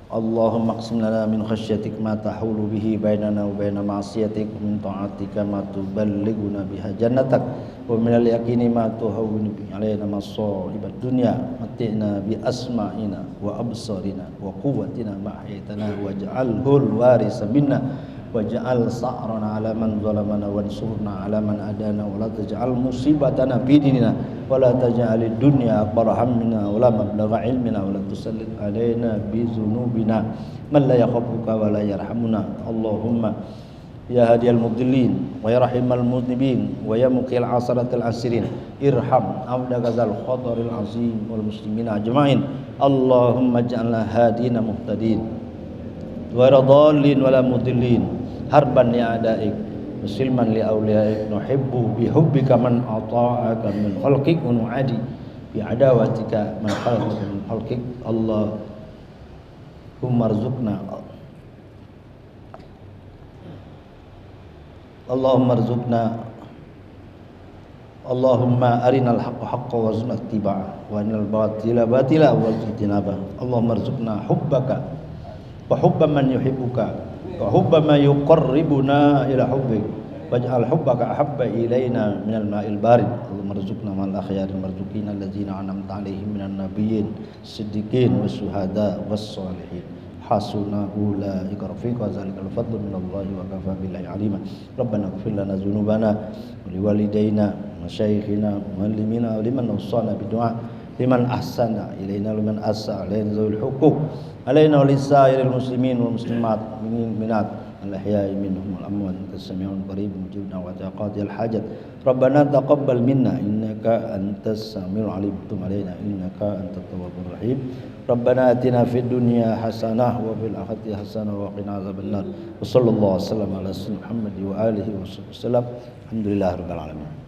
Allahumma aqsim lana min khasyatik ma tahulu bihi bainana wa baina ma'siyatik, min ta'atika ma tuballighuna biha jannatak, wa min al-yaqini ma tuhawwinu bihi alaina masa'ibad dunya, matti'na bi asma'ina wa absarina wa quwwatina ma ahyaytana waj'alhu al-warisa minna waj'al sa'rana 'ala man zalamana wansurna 'ala man adana wa la taj'al musibatana fi dinina wa la taj'alid dunya akbar hammina wa la mablagha ilmina wa la tusallit 'alaina bi dzunubina man la yakhafuka wa la yarhamuna. Allahumma ya hadiyal mudillin wa ya rahimal mudnibin wa ya muqil asaratil asirin irham abdakazal khataril azim wal muslimina ajma'in. Allahumma ja'alna hadina muhtadin wa radallin wa la mudillin harban li a'daik musliman li awliyaik nuhibbu bi hubbika man ata'aka min khalqik wa nu'adi bi adawatika man khalaqaka min khalqik. Allahumma arzuqna Allahumma arinal haqqa haqqan warzuqna ittiba'ah wa arinal batila batila warzuqna ijtinabah. Allahumma arzuqna hubbaka wa hubba man yuhibbuka wa hubba ma yuqarribuna ila hubbik waj'al hubbaka ahabba ilaina minal ma'il barid. Allahumma arzuqna ma'al akhyaril marzuqina allazina an'amta 'alaihim minan nabiyyin siddiqin wasyuhada wassalihin hasuna ulaika rafiqa zalikal fadlu minallahi wa kafa billahi alima. Rabbana ighfir lana dzunubana wa liwalidayna wa masyayikhina wa muallimina wa liman awsana bidu'a liman ahsana ilaina liman asa alaina zawil huquq alaina wa lisairil muslimin wal muslimat minat al-ahya'i minhum wal amwat as-sami'ul qarib mujib da'wati qadil hajat. Rabbana taqabbal minna innaka antas samiul alim tub alaina innaka antat tawwabur rahim. Rabbana atina fid dunya hasanah wa fil akhirati hasanah wa qina adzabannar. Wa sallallahu wasallam ala sayyidina Muhammad wa alihi wasallam. Alhamdulillahirabbil alamin.